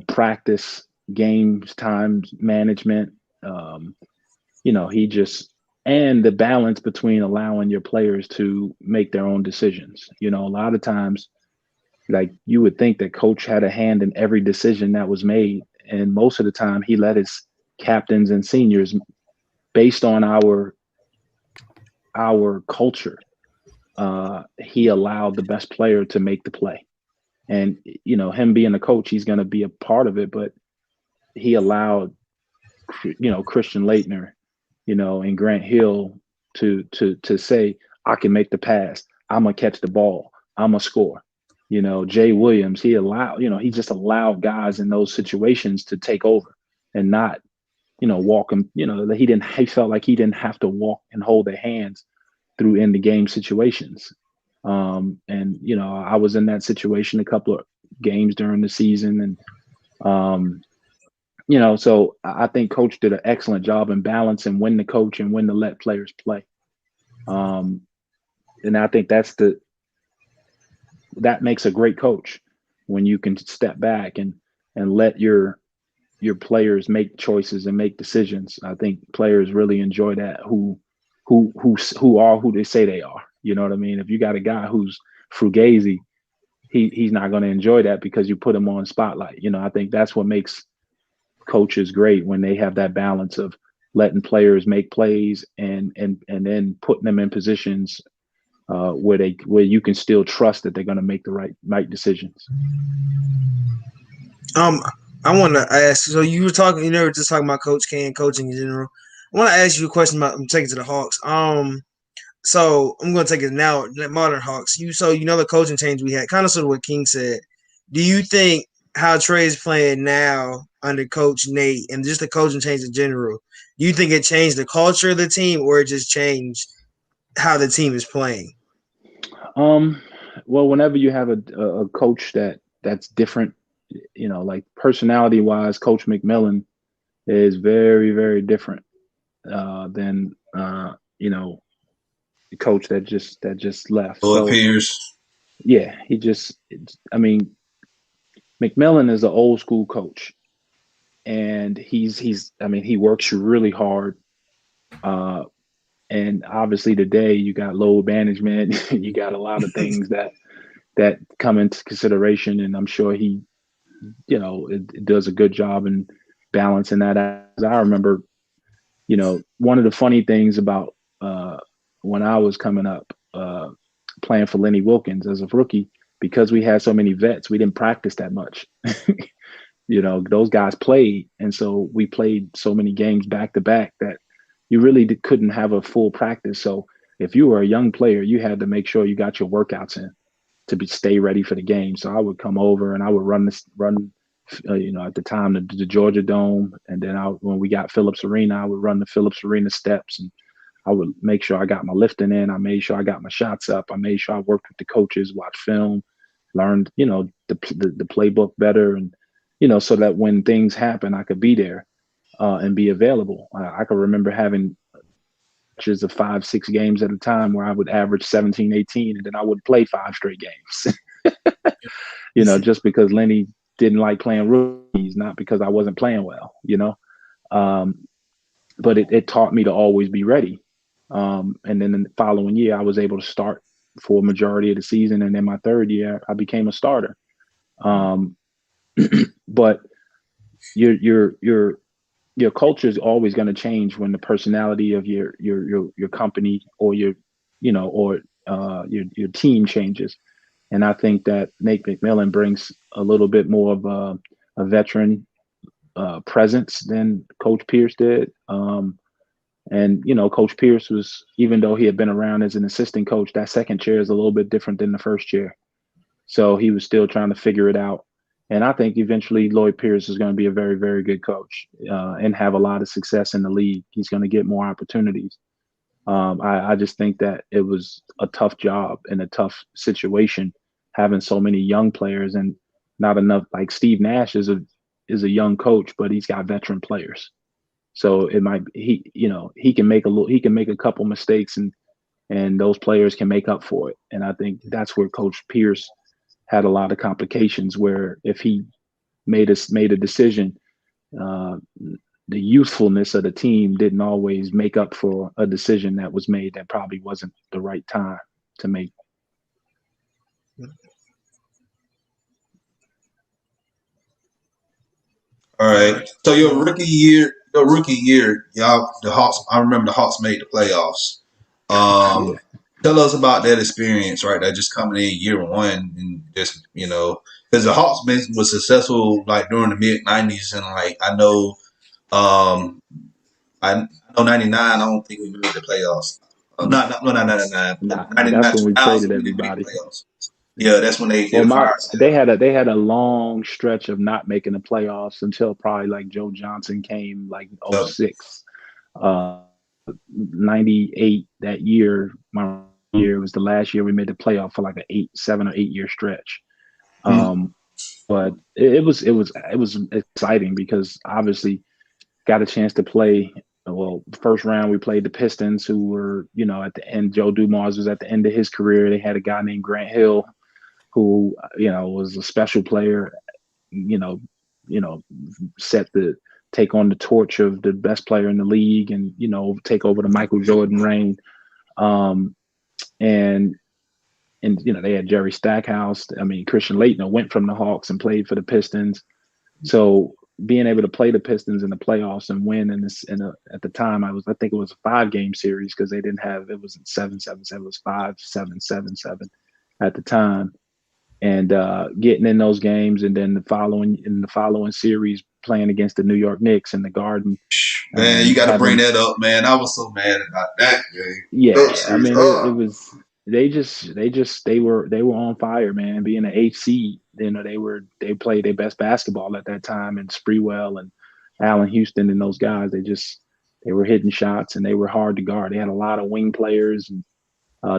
practice, games, time management. He just, and the balance between allowing your players to make their own decisions. A lot of times, like, you would think that Coach had a hand in every decision that was made. And most of the time he let his captains and seniors, based on our culture, he allowed the best player to make the play. And, him being a coach, he's going to be a part of it, but he allowed, Christian Laettner, and Grant Hill to say, I can make the pass. I'm going to catch the ball. I'm going to score. Jay Williams, he just allowed guys in those situations to take over and not, walk them, he felt like he didn't have to walk and hold their hands through in the game situations. I was in that situation a couple of games during the season. And, so I think Coach did an excellent job in balancing when to coach and when to let players play. And I think that makes a great coach, when you can step back and let your players make choices and make decisions. I think players really enjoy that, who are who they say they are. You know what I mean? If you got a guy who's fugazi, he's not going to enjoy that because you put him on spotlight. I think that's what makes coaches great, when they have that balance of letting players make plays and then putting them in positions where you can still trust that they're going to make the right decisions. I want to ask. So you were just talking about Coach K and coaching in general. I want to ask you a question about. I'm taking to the Hawks. So I'm going to take it now. Modern Hawks. The coaching change we had, kind of sort of what King said. Do you think how Trey's playing now under Coach Nate and just the coaching change in general, do you think it changed the culture of the team, or it just changed how the team is playing? Well, whenever you have a coach that's different, like personality wise, Coach McMillan is very, very different than the coach that just left. So Pierce. Yeah, McMillan is an old school coach, and he works really hard. And obviously today you got load management, you got a lot of things that come into consideration, and I'm sure he, it does a good job in balancing that. As I remember, one of the funny things about when I was coming up, playing for Lenny Wilkins as a rookie, because we had so many vets, we didn't practice that much. Those guys played, and so we played so many games back to back that you really couldn't have a full practice. So if you were a young player, you had to make sure you got your workouts in to stay ready for the game. So I would come over and I would run at the time the Georgia Dome, and then when we got Phillips Arena, I would run the Phillips Arena steps, and I would make sure I got my lifting in. I made sure I got my shots up. I made sure I worked with the coaches, watched film, learned the playbook better, and so that when things happen, I could be there and be available. I could remember having matches of 5-6 games at a time where I would average 17, 18, and then I would play 5 straight games. Just because Lenny didn't like playing rookies, not because I wasn't playing well. But it taught me to always be ready. And then in the following year, I was able to start for a majority of the season, and then my third year, I became a starter. But your culture is always going to change when the personality of your company or your team changes. And I think that Nate McMillan brings a little bit more of a veteran presence than Coach Pierce did. And Coach Pierce was, even though he had been around as an assistant coach, that second chair is a little bit different than the first chair. So he was still trying to figure it out. And I think eventually Lloyd Pierce is going to be a very, very good coach and have a lot of success in the league. He's going to get more opportunities. I just think that it was a tough job and a tough situation having so many young players and not enough. Like Steve Nash is a young coach, but he's got veteran players. So it might he can make a couple mistakes and those players can make up for it. And I think that's where Coach Pierce had a lot of complications, where if he made a decision, the youthfulness of the team didn't always make up for a decision that was made that probably wasn't the right time to make. All right. So your rookie year, y'all, the Hawks. I remember the Hawks made the playoffs. Tell us about that experience, right? That just coming in year one, and just because the Hawks was successful like during the mid '90s, and like I know '99. I don't think we made the playoffs. Not '99. That's when we traded everybody. Yeah, that's when they they had a long stretch of not making the playoffs until probably like Joe Johnson came like 06. 98, that year, my year was the last year we made the playoff for like a 7 or 8 year stretch. But it was exciting because obviously got a chance to play. Well, the first round we played the Pistons, who were, at the end, Joe Dumars was at the end of his career. They had a guy named Grant Hill, who, was a special player, set the take on the torch of the best player in the league and, take over the Michael Jordan reign. And they had Jerry Stackhouse. I mean, Christian Laettner went from the Hawks and played for the Pistons. So being able to play the Pistons in the playoffs and win at the time, I think it was a 5-game series because they didn't have, it wasn't 7-7-7, it was 5-7-7-7 at the time. And getting in those games, and then the following series playing against the New York Knicks in the Garden. Man, you got to bring that up, man. I was so mad about that game. Yeah, I mean, it was. They were on fire, man. Being an 8th seed, they played their best basketball at that time, and Sprewell and Allen Houston and those guys, they were hitting shots and they were hard to guard. They had a lot of wing players, and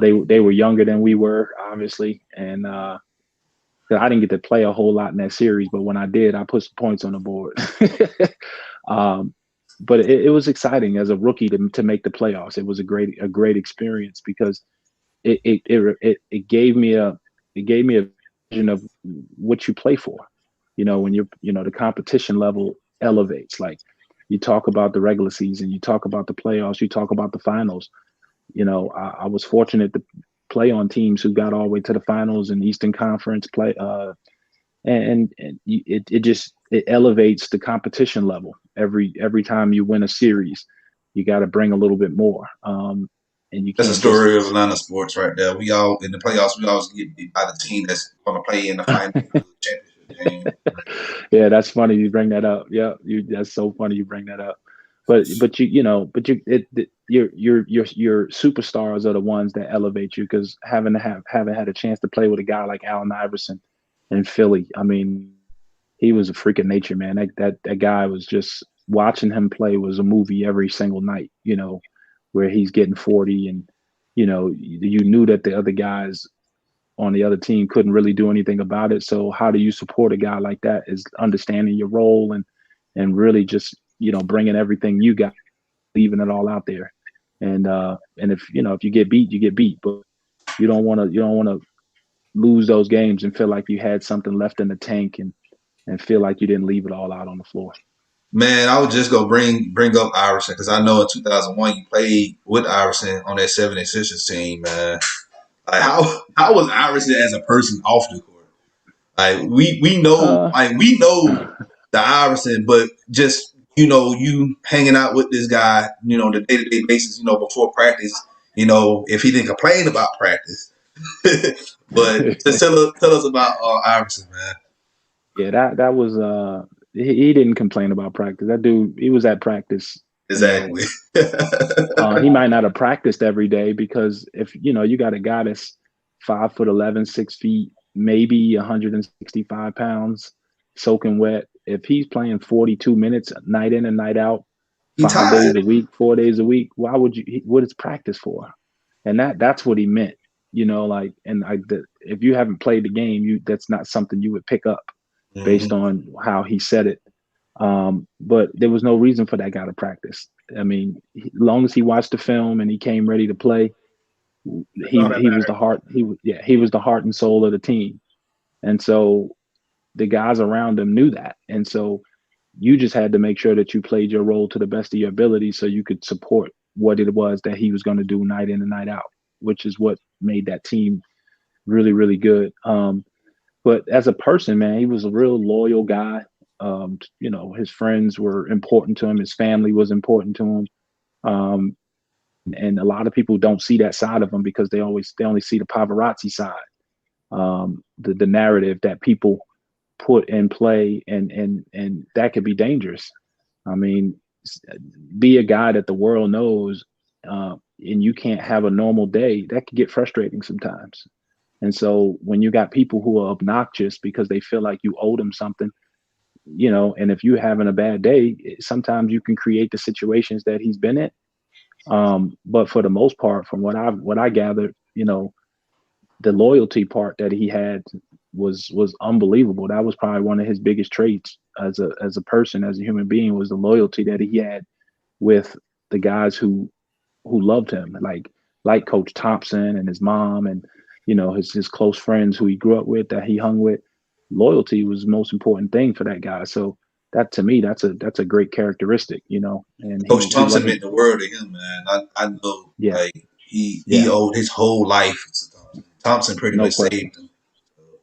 they were younger than we were, obviously, and I didn't get to play a whole lot in that series, but when I did, I put some points on the board. But it was exciting as a rookie to make the playoffs. It was a great experience because it gave me a vision of what you play for. When the competition level elevates. Like, you talk about the regular season, you talk about the playoffs, you talk about the finals. I was fortunate to play on teams who got all the way to the finals and Eastern Conference play, and it elevates the competition level every time you win a series. You got to bring a little bit more. and you That's a can't just. story of Atlanta sports right there. We all in the playoffs. We always get beat by the team that's going to play in the final championship game. Yeah, that's funny you bring that up. Yeah, that's so funny you bring that up. But your superstars are the ones that elevate you because having had a chance to play with a guy like Allen Iverson in Philly. I mean, he was a freak of nature, man. That guy was just watching him play was a movie every single night, where he's getting 40 and you knew that the other guys on the other team couldn't really do anything about it. So how do you support a guy like that is understanding your role and really just, bringing everything you got, leaving it all out there. And if you get beat, you get beat, but you don't want to lose those games and feel like you had something left in the tank and feel like you didn't leave it all out on the floor. Man, I would just go bring up Iverson because I know in 2001 you played with Iverson on that 76ers team, man. Like how was Iverson as a person off the court? Like we know the Iverson, but just you hanging out with this guy, on a day-to-day basis, before practice, if he didn't complain about practice. But just tell us about Iverson, man. Yeah, that was he didn't complain about practice. That dude, he was at practice. Exactly. He might not have practiced every day because if you got a guy that's 5'11", 6 feet, maybe 165 pounds, soaking wet. If he's playing 42 minutes night in and night out, 5 days a week, 4 days a week, why would you? What is practice for? And that's what he meant, if you haven't played the game, that's not something you would pick up based on how he said it. But there was no reason for that guy to practice. I mean, as long as he watched the film and he came ready to play, he was the heart. He was the heart and soul of the team. And so the guys around him knew that. And so you just had to make sure that you played your role to the best of your ability so you could support what it was that he was going to do night in and night out, which is what made that team really, really good. But as a person, man, he was a real loyal guy. His friends were important to him. His family was important to him. And a lot of people don't see that side of him because they only see the paparazzi side, the narrative that people put in play, and that could be dangerous. I mean, be a guy that the world knows, and you can't have a normal day. That could get frustrating sometimes. And so when you got people who are obnoxious because they feel like you owe them something, and if you're having a bad day, sometimes you can create the situations that he's been in. But for the most part, from what I gathered, the loyalty part that he had was unbelievable. That was probably one of his biggest traits as a person, as a human being, was the loyalty that he had with the guys who loved him, like Coach Thompson and his mom and his close friends who he grew up with, that he hung with. Loyalty was the most important thing for that guy. So that, to me, that's a great characteristic, And Coach Thompson meant the world to him, man. I know, he owed his whole life to Thompson. Thompson pretty much saved him.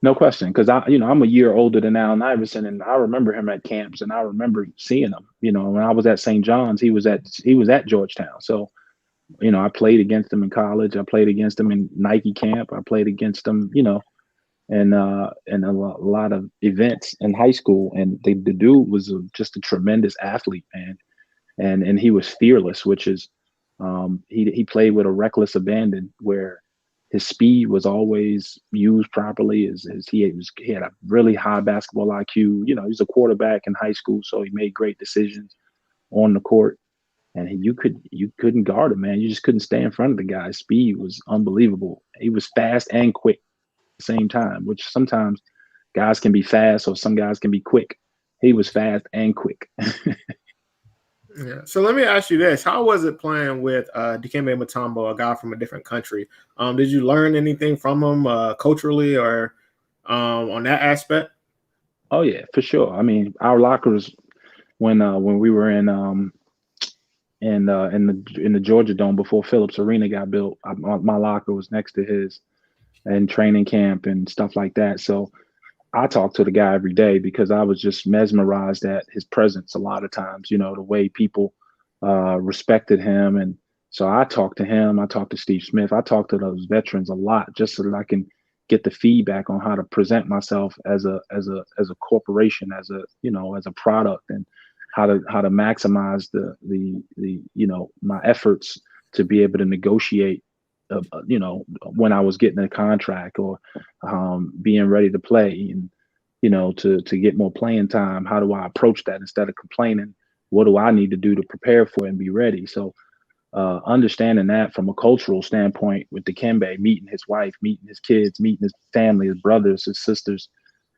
No question, because I'm a year older than Allen Iverson, and I remember him at camps, and I remember seeing him. When I was at St. John's, he was at Georgetown. So, I played against him in college. I played against him in Nike camp. I played against him, and a lot of events in high school. And the dude was just a tremendous athlete, man. And he was fearless, which is he played with a reckless abandon where his speed was always used properly. He had a really high basketball IQ. He was a quarterback in high school, so he made great decisions on the court. And you couldn't guard him, man. You just couldn't stay in front of the guy. His speed was unbelievable. He was fast and quick at the same time, which sometimes guys can be fast or some guys can be quick. He was fast and quick. Yeah. So let me ask you this: how was it playing with Dikembe Mutombo, a guy from a different country? Did you learn anything from him culturally or on that aspect? Oh yeah, for sure. I mean, our lockers when we were in the Georgia Dome before Phillips Arena got built, my locker was next to his in training camp and stuff like that. So I talked to the guy every day because I was just mesmerized at his presence a lot of times, the way people respected him and So I talk to him, I talk to Steve Smith, I talk to those veterans a lot just so that I can get the feedback on how to present myself as a corporation, as a, you know, as a product, and how to maximize the you know, my efforts to be able to negotiate, you know, when I was getting a contract, or being ready to play, and, you know, to get more playing time. How do I approach that instead of complaining? What do I need to do to prepare for it and be ready? So understanding that from a cultural standpoint with Dikembe, meeting his wife, meeting his kids, meeting his family, his brothers, his sisters,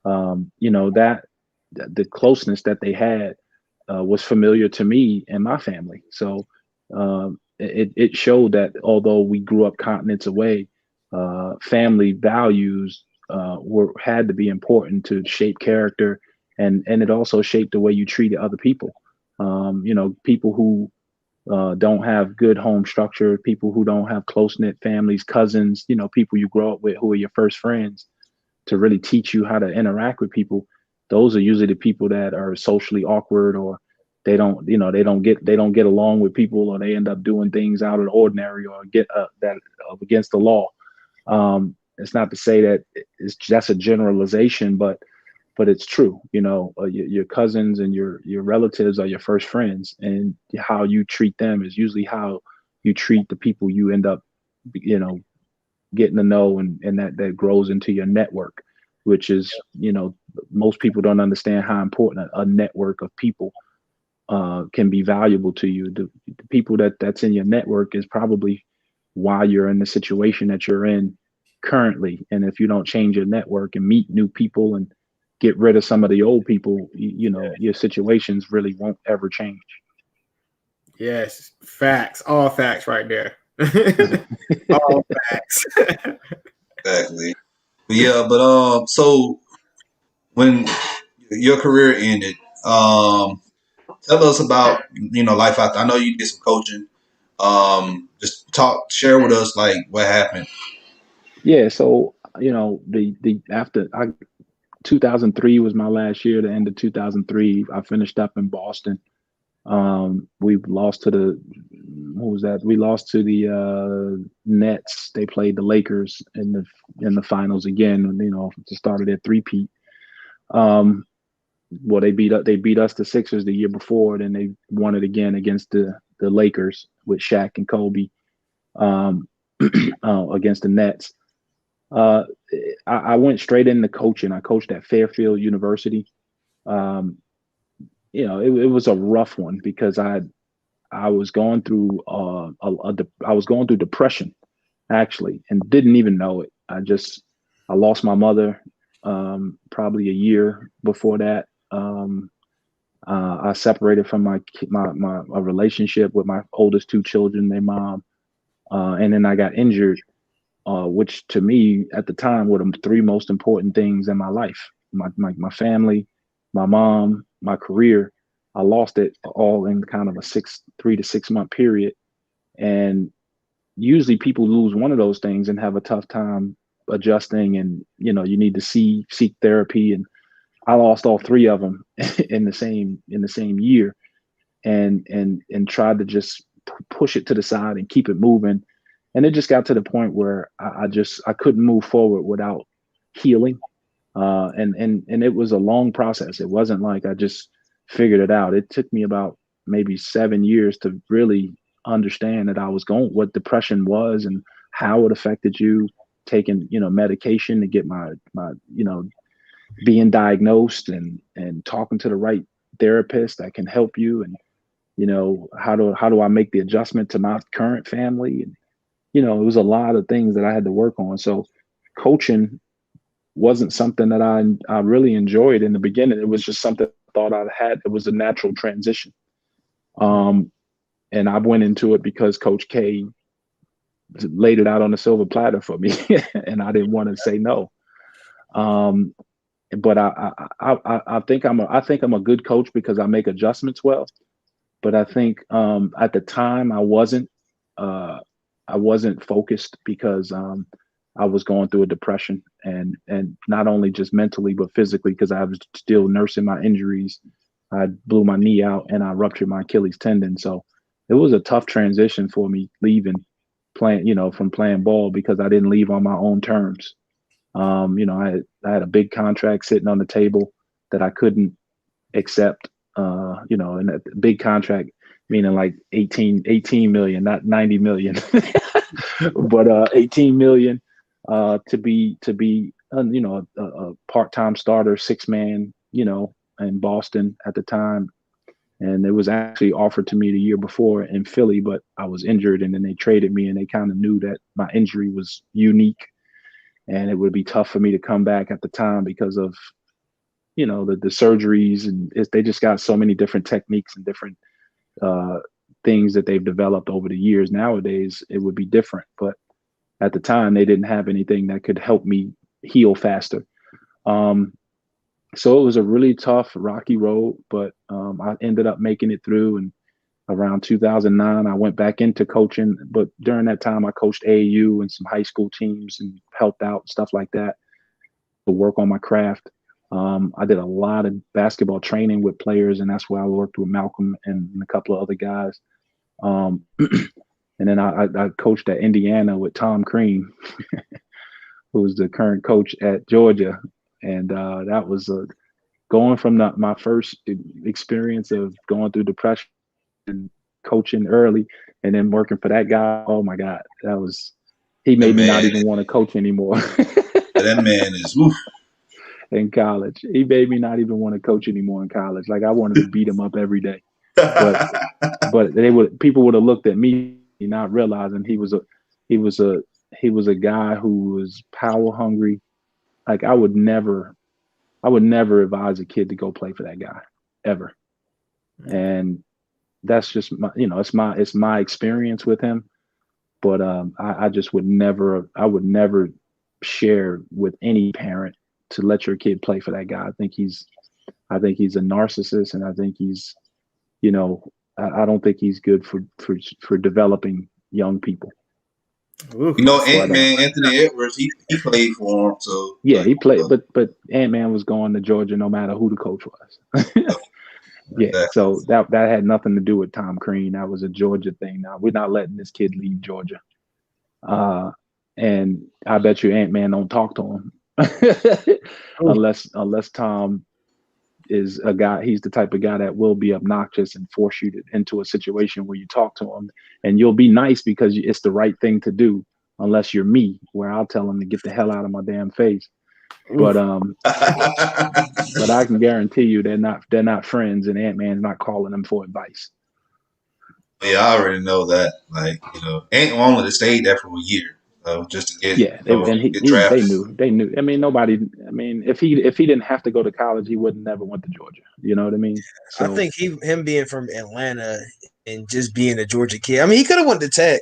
you know, that the closeness that they had was familiar to me and my family. So it showed that although we grew up continents away, family values had to be important to shape character, and it also shaped the way you treated other people. You know, people who don't have good home structure, people who don't have close knit families, cousins, you know, people you grow up with who are your first friends, to really teach you how to interact with people. Those are usually the people that are socially awkward, or they don't, you know, they don't get along with people, or they end up doing things out of the ordinary, or get that against the law. It's not to say that that's a generalization, but it's true. You know, your cousins and your relatives are your first friends, and how you treat them is usually how you treat the people you end up, you know, getting to know, and that grows into your network, which is, you know, most people don't understand how important a network of people can be valuable to you. The people that's in your network is probably why you're in the situation that you're in currently. And if you don't change your network and meet new people and get rid of some of the old people, you know, your situations really won't ever change. Yes, facts, all facts right there. All facts. Exactly. But yeah, but so when your career ended, tell us about, you know, life after. I know you did some coaching. Just share with us like what happened. Yeah. So, you know, the after 2003 was my last year. The end of 2003, I finished up in Boston. We lost to the, what was that? We lost to the Nets. They played the Lakers in the finals again. You know, to start their three-peat. Well, they beat us, the Sixers, the year before. Then they won it again against the Lakers with Shaq and Kobe, against the Nets. I went straight into coaching. I coached at Fairfield University. Um, you know, it was a rough one because I was going through I was going through depression, actually, and didn't even know it. I lost my mother probably a year before that. I separated from my relationship with my oldest two children, their mom, and then I got injured, which to me at the time were the three most important things in my life: my family, my mom, my career. I lost it all in kind of a 3 to 6 month period, and usually people lose one of those things and have a tough time adjusting, and you know, you need to seek therapy. And I lost all three of them in the same year, and tried to just push it to the side and keep it moving. And it just got to the point where I couldn't move forward without healing. And it was a long process. It wasn't like I just figured it out. It took me about maybe 7 years to really understand that what depression was and how it affected you, taking, you know, medication to get my, you know, being diagnosed, and talking to the right therapist that can help you. And, you know, how do I make the adjustment to my current family? And, you know, it was a lot of things that I had to work on. So coaching wasn't something that I really enjoyed in the beginning. It was just something I thought I had. It was a natural transition. And I went into it because Coach K laid it out on the silver platter for me, and I didn't want to say no. But I think I'm a good coach because I make adjustments well. But I think at the time I wasn't focused because I was going through a depression, and not only just mentally but physically, because I was still nursing my injuries. I blew my knee out and I ruptured my Achilles tendon. So it was a tough transition for me leaving playing, from playing ball because I didn't leave on my own terms. I had a big contract sitting on the table that I couldn't accept, and that big contract meaning like 18 million, not 90 million, but 18 million to be a part-time starter, 6-man, in Boston at the time. And it was actually offered to me the year before in Philly, but I was injured, and then they traded me, and they kind of knew that my injury was unique and it would be tough for me to come back at the time because of, the surgeries, and they just got so many different techniques and different things that they've developed over the years. Nowadays, it would be different, but at the time, they didn't have anything that could help me heal faster. So it was a really tough, rocky road, but I ended up making it through. And around 2009, I went back into coaching. But during that time, I coached AAU and some high school teams and helped out, stuff like that, to work on my craft. I did a lot of basketball training with players, and that's where I worked with Malcolm and a couple of other guys. And then I coached at Indiana with Tom Crean, who was the current coach at Georgia. And that was going from my first experience of going through depression and coaching early, and then working for that guy. Oh my God, he made me not even want to coach anymore. That man is oof. In college, he made me not even want to coach anymore in college. Like I wanted to beat him up every day. But people would have looked at me not realizing he was a guy who was power hungry. Like I would never advise a kid to go play for that guy ever. And that's just it's my experience with him. But I just would never share with any parent to let your kid play for that guy. I think he's a narcissist, and I think he's, I don't think he's good for developing young people. Ant-Man, Anthony Edwards, he played for him. So yeah, he played, but Ant-Man was going to Georgia no matter who the coach was. Yeah, exactly. So that had nothing to do with Tom Crean. That was a Georgia thing. Now we're not letting this kid leave Georgia. And I bet you Ant-Man don't talk to him unless Tom is a guy. He's the type of guy that will be obnoxious and force you into a situation where you talk to him, and you'll be nice because it's the right thing to do. Unless you're me, where I'll tell him to get the hell out of my damn face. But but I can guarantee you they're not friends, and Ant-Man's not calling them for advice. Yeah, I already know that. Like, Ant only stayed there for a year, just to get get drafted. They knew. I mean, nobody. I mean, if he didn't have to go to college, he would never went to Georgia. You know what I mean? So, I think him being from Atlanta and just being a Georgia kid. I mean, he could have went to Tech.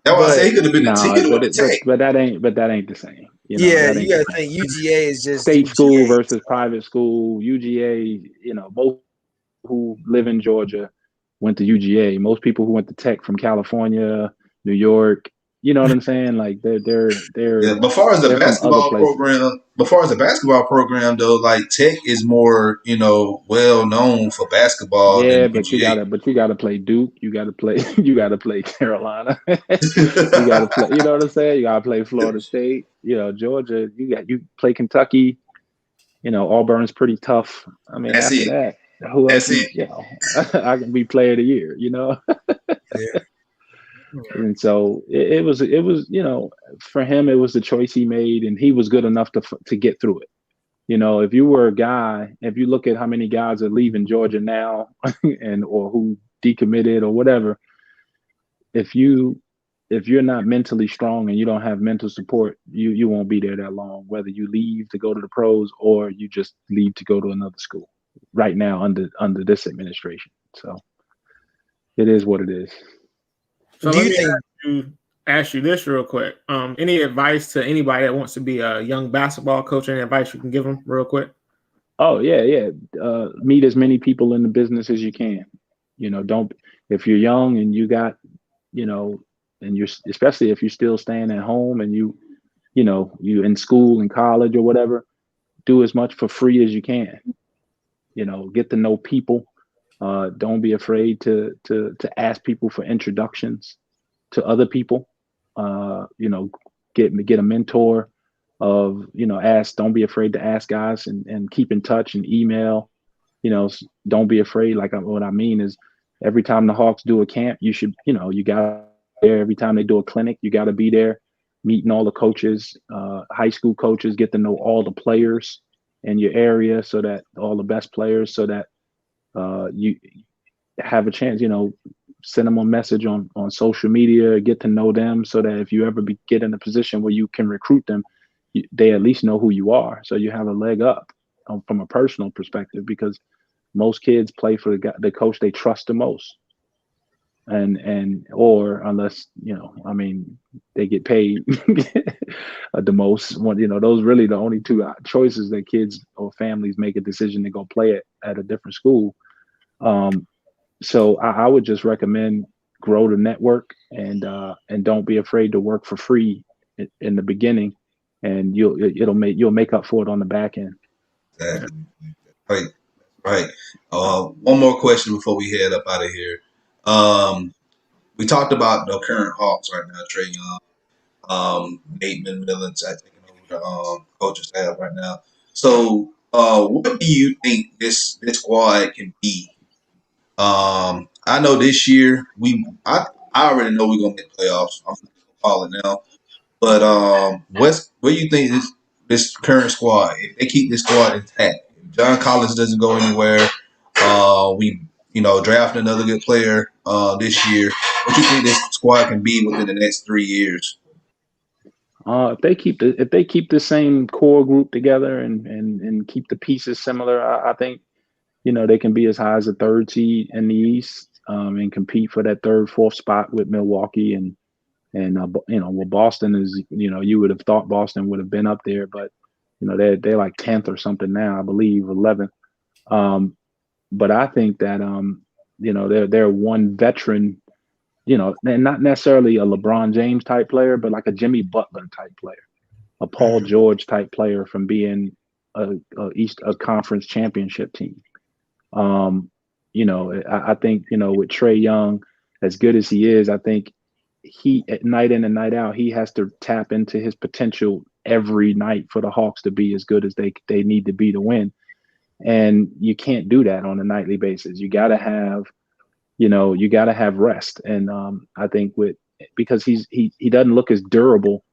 That's why I say he could have been Tech. But that ain't the same. You gotta think UGA is just state UGA. School versus private school. UGA, most who live in Georgia went to UGA. Most people who went to Tech from California, New York, you know what I'm saying? Like they're yeah, but far as the basketball program though, like Tech is more, well known for basketball. Yeah, than but UGA. you gotta play Duke, you gotta play Carolina. You gotta play, you know what I'm saying? You gotta play Florida State, Georgia, you play Kentucky, Auburn's pretty tough. I mean, after that, who else I can be player of the year, Yeah. And so it was, for him, it was the choice he made, and he was good enough to get through it. If you were a guy, if you look at how many guys are leaving Georgia now or who decommitted or whatever, if you're not mentally strong and you don't have mental support, you won't be there that long, whether you leave to go to the pros or you just leave to go to another school right now under this administration. So it is what it is. So let me ask you this real quick. Any advice to anybody that wants to be a young basketball coach? Any advice you can give them real quick? Oh, yeah. Meet as many people in the business as you can. If you're young and you got, and you're, especially if you're still staying at home and you in school and college or whatever, do as much for free as you can. Get to know people. Don't be afraid to ask people for introductions to other people. Get a mentor of, ask. Don't be afraid to ask guys and keep in touch and email. Don't be afraid. Like what I mean is, every time the Hawks do a camp, you should, you got there. Every time they do a clinic, you got to be there, meeting all the coaches, high school coaches, get to know all the players in your area, so that all the best players, so that you have a chance, send them a message on social media, get to know them, so that if you ever get in a position where you can recruit them, they at least know who you are. So you have a leg up from a personal perspective, because most kids play for the coach they trust the most. Or unless, they get paid the most. Those really the only two choices that kids or families make a decision to go play at a different school. So I would just recommend grow the network, and don't be afraid to work for free in the beginning, and you'll make up for it on the back end. Exactly. Right. One more question before we head up out of here. We talked about the current Hawks right now, Trey Young, Nate McMillan's taking over the coaching staff right now. So, what do you think this squad can be? I know this year I already know we're gonna make playoffs. I'm gonna call it now. But what do you think this current squad? If they keep this squad intact, if John Collins doesn't go anywhere, we draft another good player this year. What do you think this squad can be within the next 3 years? If they keep the same core group together and keep the pieces similar, I think they can be as high as a third seed in the East, and compete for that third, fourth spot with Milwaukee and well, Boston is, you would have thought Boston would have been up there, but they're like 10th or something now, I believe, 11th. But I think that they're one veteran, and not necessarily a LeBron James type player, but like a Jimmy Butler type player, a Paul George type player from being a conference championship team. I think with Trey Young, as good as he is, I think he, night in and night out, he has to tap into his potential every night for the Hawks to be as good as they need to be to win. And you can't do that on a nightly basis. You got to have rest. And I think because he doesn't look as durable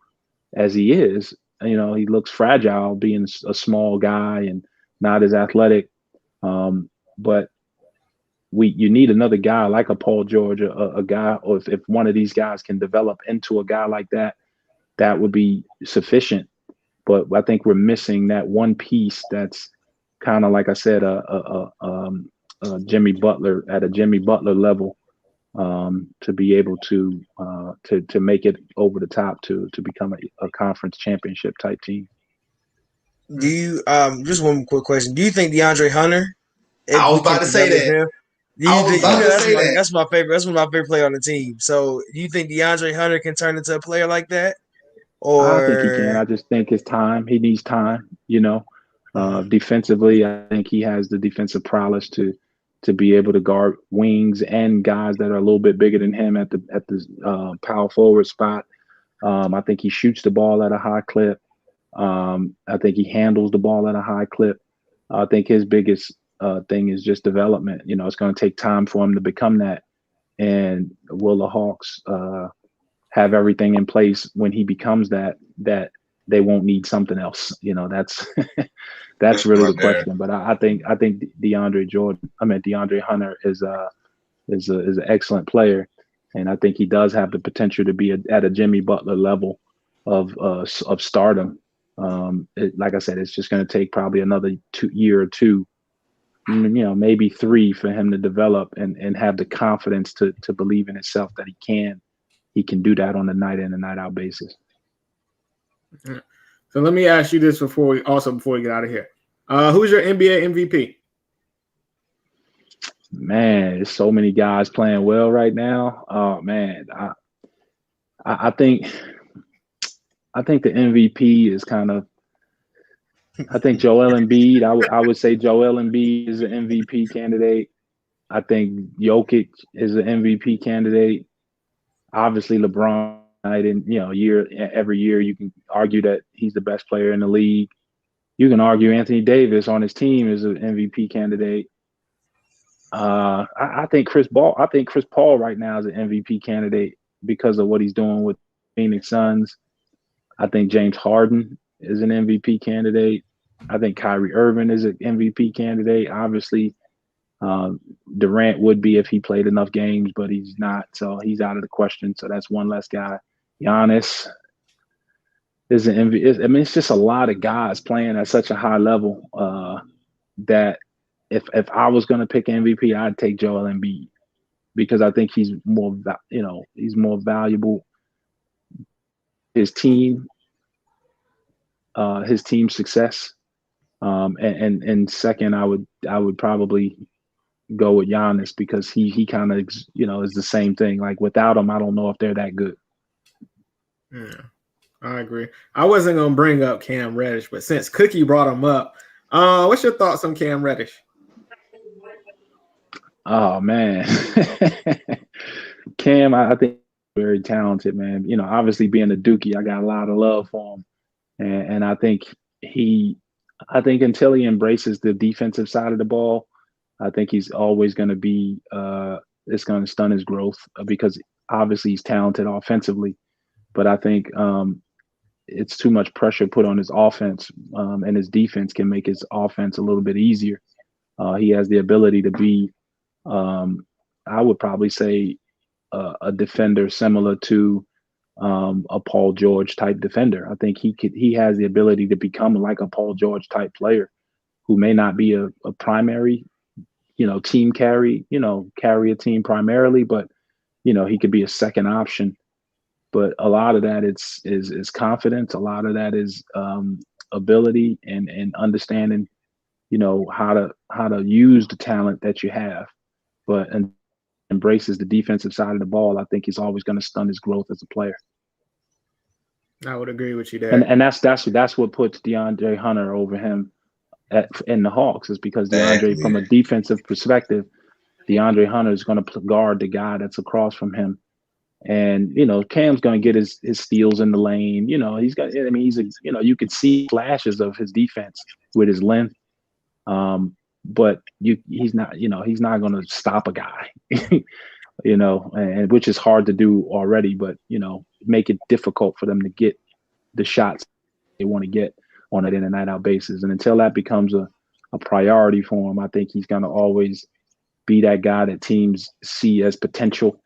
as he is. He looks fragile, being a small guy and not as athletic. But you need another guy like a Paul George, a guy, or if one of these guys can develop into a guy like that, that would be sufficient. But I think we're missing that one piece that's kind of, like I said, a Jimmy Butler at a Jimmy Butler level, to be able to make it over the top to become a conference championship type team. Do you just one quick question? Do you think DeAndre Hunter? I was about to say that. That's my favorite. That's one of my favorite players on the team. So, do you think DeAndre Hunter can turn into a player like that? Or I think he can. I just think it's time. He needs time. Defensively, I think he has the defensive prowess to be able to guard wings and guys that are a little bit bigger than him at the power forward spot. I think he shoots the ball at a high clip. I think he handles the ball at a high clip. I think his biggest thing is just development. It's going to take time for him to become that. And will the Hawks have everything in place when he becomes that they won't need something else? That's really the question. But I think DeAndre Hunter is an excellent player, and I think he does have the potential to be at a Jimmy Butler level of stardom. Like I said, it's just going to take probably another year or two, maybe 3, for him to develop and have the confidence to believe in himself that he can do that on a night in and night out basis. So let me ask you this before we get out of here. Who's your NBA MVP? Man, there's so many guys playing well right now. Oh man, I think the MVP is kind of. I think Joel Embiid. I would say Joel Embiid is an MVP candidate. I think Jokic is an MVP candidate. Obviously, LeBron. I didn't, every year you can argue that he's the best player in the league. You can argue Anthony Davis on his team is an MVP candidate. I think Chris Paul right now is an MVP candidate because of what he's doing with Phoenix Suns. I think James Harden is an MVP candidate. I think Kyrie Irving is an MVP candidate. Obviously, Durant would be if he played enough games, but he's not, so he's out of the question. So that's one less guy. Giannis is an MVP. I mean, it's just a lot of guys playing at such a high level that if I was going to pick MVP, I'd take Joel Embiid because I think he's more valuable. His team success, and second, I would probably go with Giannis because he kind of is the same thing. Like without him, I don't know if they're that good. Yeah, I agree. I wasn't gonna bring up Cam Reddish, but since Cookie brought him up, what's your thoughts on Cam Reddish? Oh man, Cam, I think very talented, man. Obviously being a Dookie, I got a lot of love for him, and I think until he embraces the defensive side of the ball, I think he's always going to be. It's going to stun his growth because obviously he's talented offensively, but I think it's too much pressure put on his offense, and his defense can make his offense a little bit easier. He has the ability to be. I would probably say a defender similar to a Paul George type defender. I think he has the ability to become like a Paul George type player who may not be a primary, team carry a team primarily, but he could be a second option. But a lot of that is confidence. A lot of that is ability and understanding, how to use the talent that you have. But embraces the defensive side of the ball, I think he's always going to stun his growth as a player. I would agree with you there. And that's what puts DeAndre Hunter over him in the Hawks is because DeAndre, from a defensive perspective, DeAndre Hunter is going to guard the guy that's across from him. And, Cam's going to get his steals in the lane. He's got, you can see flashes of his defense with his length. But he's not going to stop a guy, and which is hard to do already, but, make it difficult for them to get the shots they want to get on an in and out basis. And until that becomes a priority for him, I think he's going to always be that guy that teams see as potential.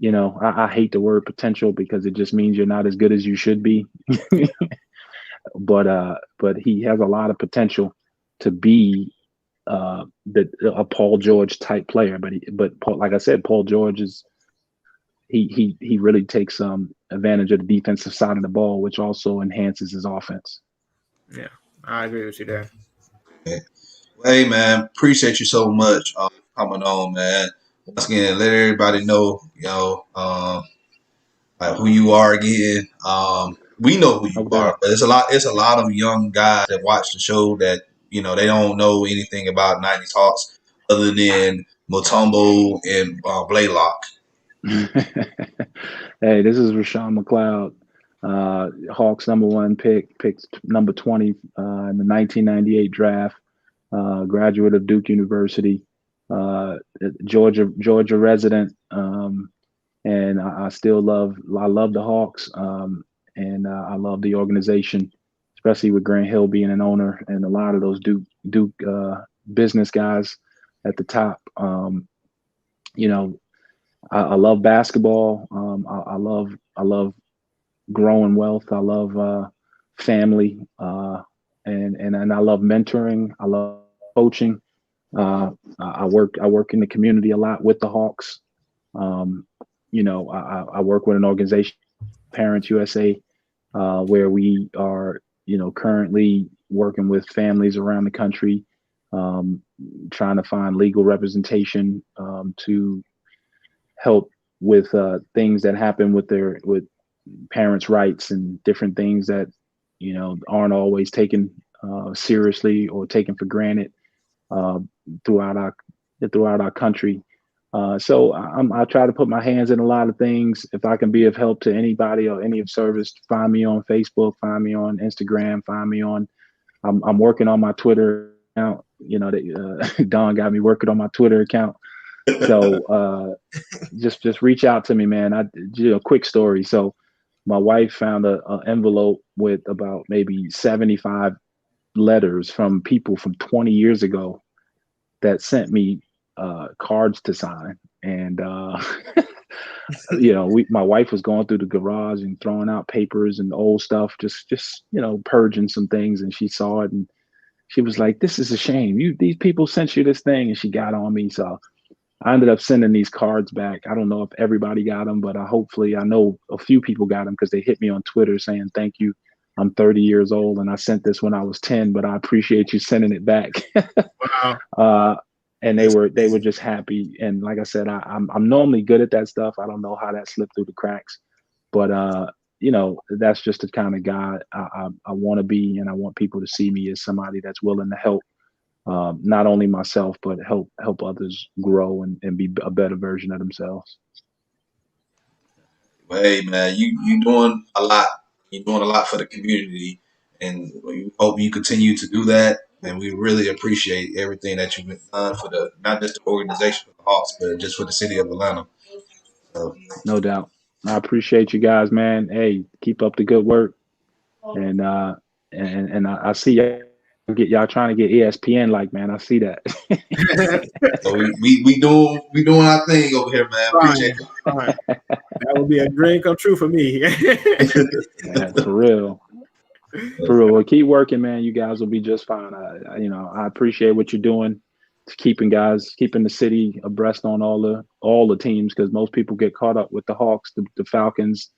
I hate the word potential because it just means you're not as good as you should be. But he has a lot of potential to be a Paul George type player. But Paul, like I said, Paul George is he really takes advantage of the defensive side of the ball, which also enhances his offense. Yeah, I agree with you there. Hey man, appreciate you so much coming on, man. Once again, let everybody know, like who you are again. We know who you are, but it's a lot of young guys that watch the show that they don't know anything about 90s Hawks other than Mutombo and Blaylock. Hey, this is Roshown McLeod, Hawks #1 picked number 20 in the 1998 draft, graduate of Duke University, Georgia resident, and I love the Hawks, and I love the organization, especially with Grant Hill being an owner and a lot of those Duke business guys at the top. I love basketball. I love growing wealth. I love family, and I love mentoring. I love coaching. I work in the community a lot with the Hawks. I work with an organization, Parents USA, where we are, currently working with families around the country, trying to find legal representation to help with things that happen with parents' rights and different things that aren't always taken seriously or taken for granted throughout throughout our country. So I try to put my hands in a lot of things. If I can be of help to anybody or any of service, find me on Facebook, find me on Instagram, find me on. I'm working on my Twitter account. You know, Don got me working on my Twitter account. So just reach out to me, man. A quick story. So my wife found a envelope with about maybe 75 letters from people from 20 years ago that sent me cards to sign. And my wife was going through the garage and throwing out papers and old stuff, just purging some things, and she saw it and she was like, "This is a shame. These people sent you this thing," and she got on me. So I ended up sending these cards back. I don't know if everybody got them, but I know a few people got them because they hit me on Twitter saying, "Thank you. I'm 30 years old and I sent this when I was 10, but I appreciate you sending it back." Wow. And they were just happy. And like I said, I'm normally good at that stuff. I don't know how that slipped through the cracks, but that's just the kind of guy I want to be, and I want people to see me as somebody that's willing to help. Not only myself, but help others grow and be a better version of themselves. Well, hey man, you doing a lot. You're doing a lot for the community, and we hope you continue to do that. And we really appreciate everything that you've done for not just the organization of the Hawks, but just for the city of Atlanta. So, No doubt. I appreciate you guys, man. Hey, keep up the good work. And I see y'all trying to get ESPN, like, man. I see that. so we doing our thing over here, man. Appreciate it. Fine. That would be a dream come true for me. Yeah, for real. Well, keep working, man. You guys will be just fine. I appreciate what you're doing, keeping the city abreast on all the teams, because most people get caught up with the Hawks, the Falcons,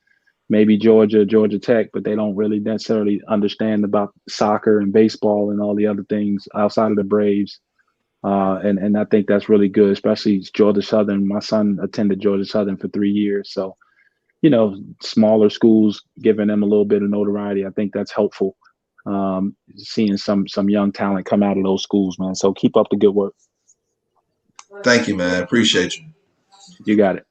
maybe Georgia Tech, but they don't really necessarily understand about soccer and baseball and all the other things outside of the Braves. And I think that's really good, especially Georgia Southern. My son attended Georgia Southern for 3 years. So, smaller schools, giving them a little bit of notoriety. I think that's helpful. Seeing some young talent come out of those schools, man. So keep up the good work. Thank you, man. Appreciate you. You got it.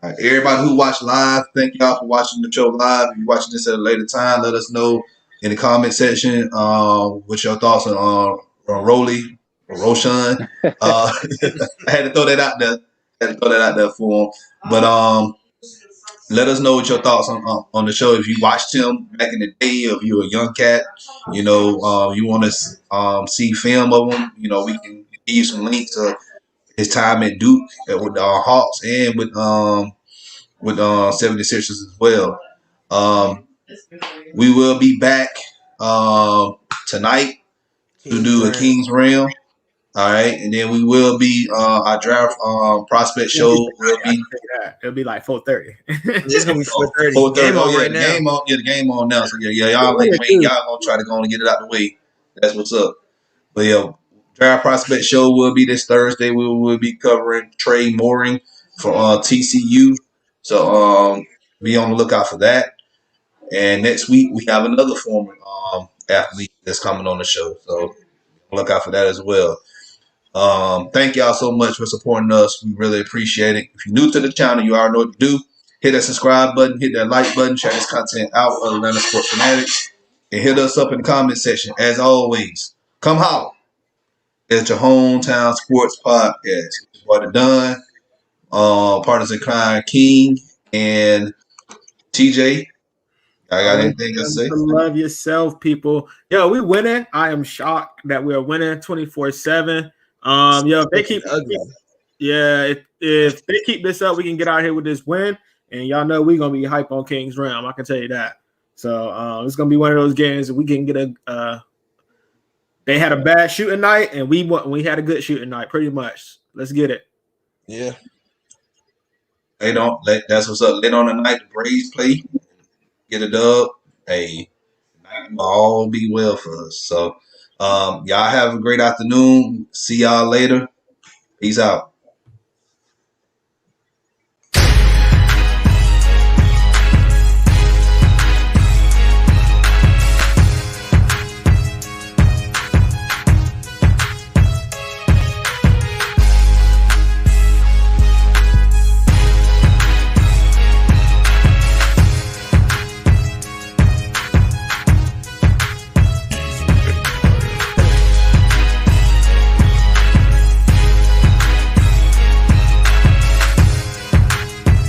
All right, everybody who watched live, thank y'all for watching the show live. If you're watching this at a later time, let us know in the comment section what your thoughts on Roshown. I had to throw that out there. For him. But let us know what your thoughts on the show. If you watched him back in the day, or if you're a young cat, you want to see film of him, we can give you some links to his time at Duke with the Hawks and with 76ers as well. We will be back tonight to do a King's Realm. All right, and then we will be our draft prospect show will be. It'll be like 4:30. It's gonna be 4:30. 4:30. Game on right the now. game on. Yeah, the game on now. So y'all gonna try to go on and get it out the way. That's what's up. But yeah, draft prospect show will be this Thursday. We will be covering Trey Mooring for TCU. So be on the lookout for that. And next week we have another former athlete that's coming on the show. So look out for that as well. Thank y'all so much for supporting us. We really appreciate it. If you're new to the channel, you already know what to do. Hit that subscribe button, hit that like button, share this content out with Atlanta Sports Fanatics, and hit us up in the comment section. As always, come holler. It's your hometown sports podcast. What it done. Partners in Crime King and TJ. I got anything to say? Love yourself, people. Yo, we winning. I am shocked that we are winning 24/7. If they keep if they keep this up, we can get out here with this win. And y'all know we're gonna be hype on King's Realm. I can tell you that. So it's gonna be one of those games that we can get a. They had a bad shooting night, and we had a good shooting night. Pretty much. Let's get it. Yeah. That's what's up. Later on the night, the Braves play. Get a dub. Hey, will all be well for us. So, y'all have a great afternoon. See y'all later. Peace out.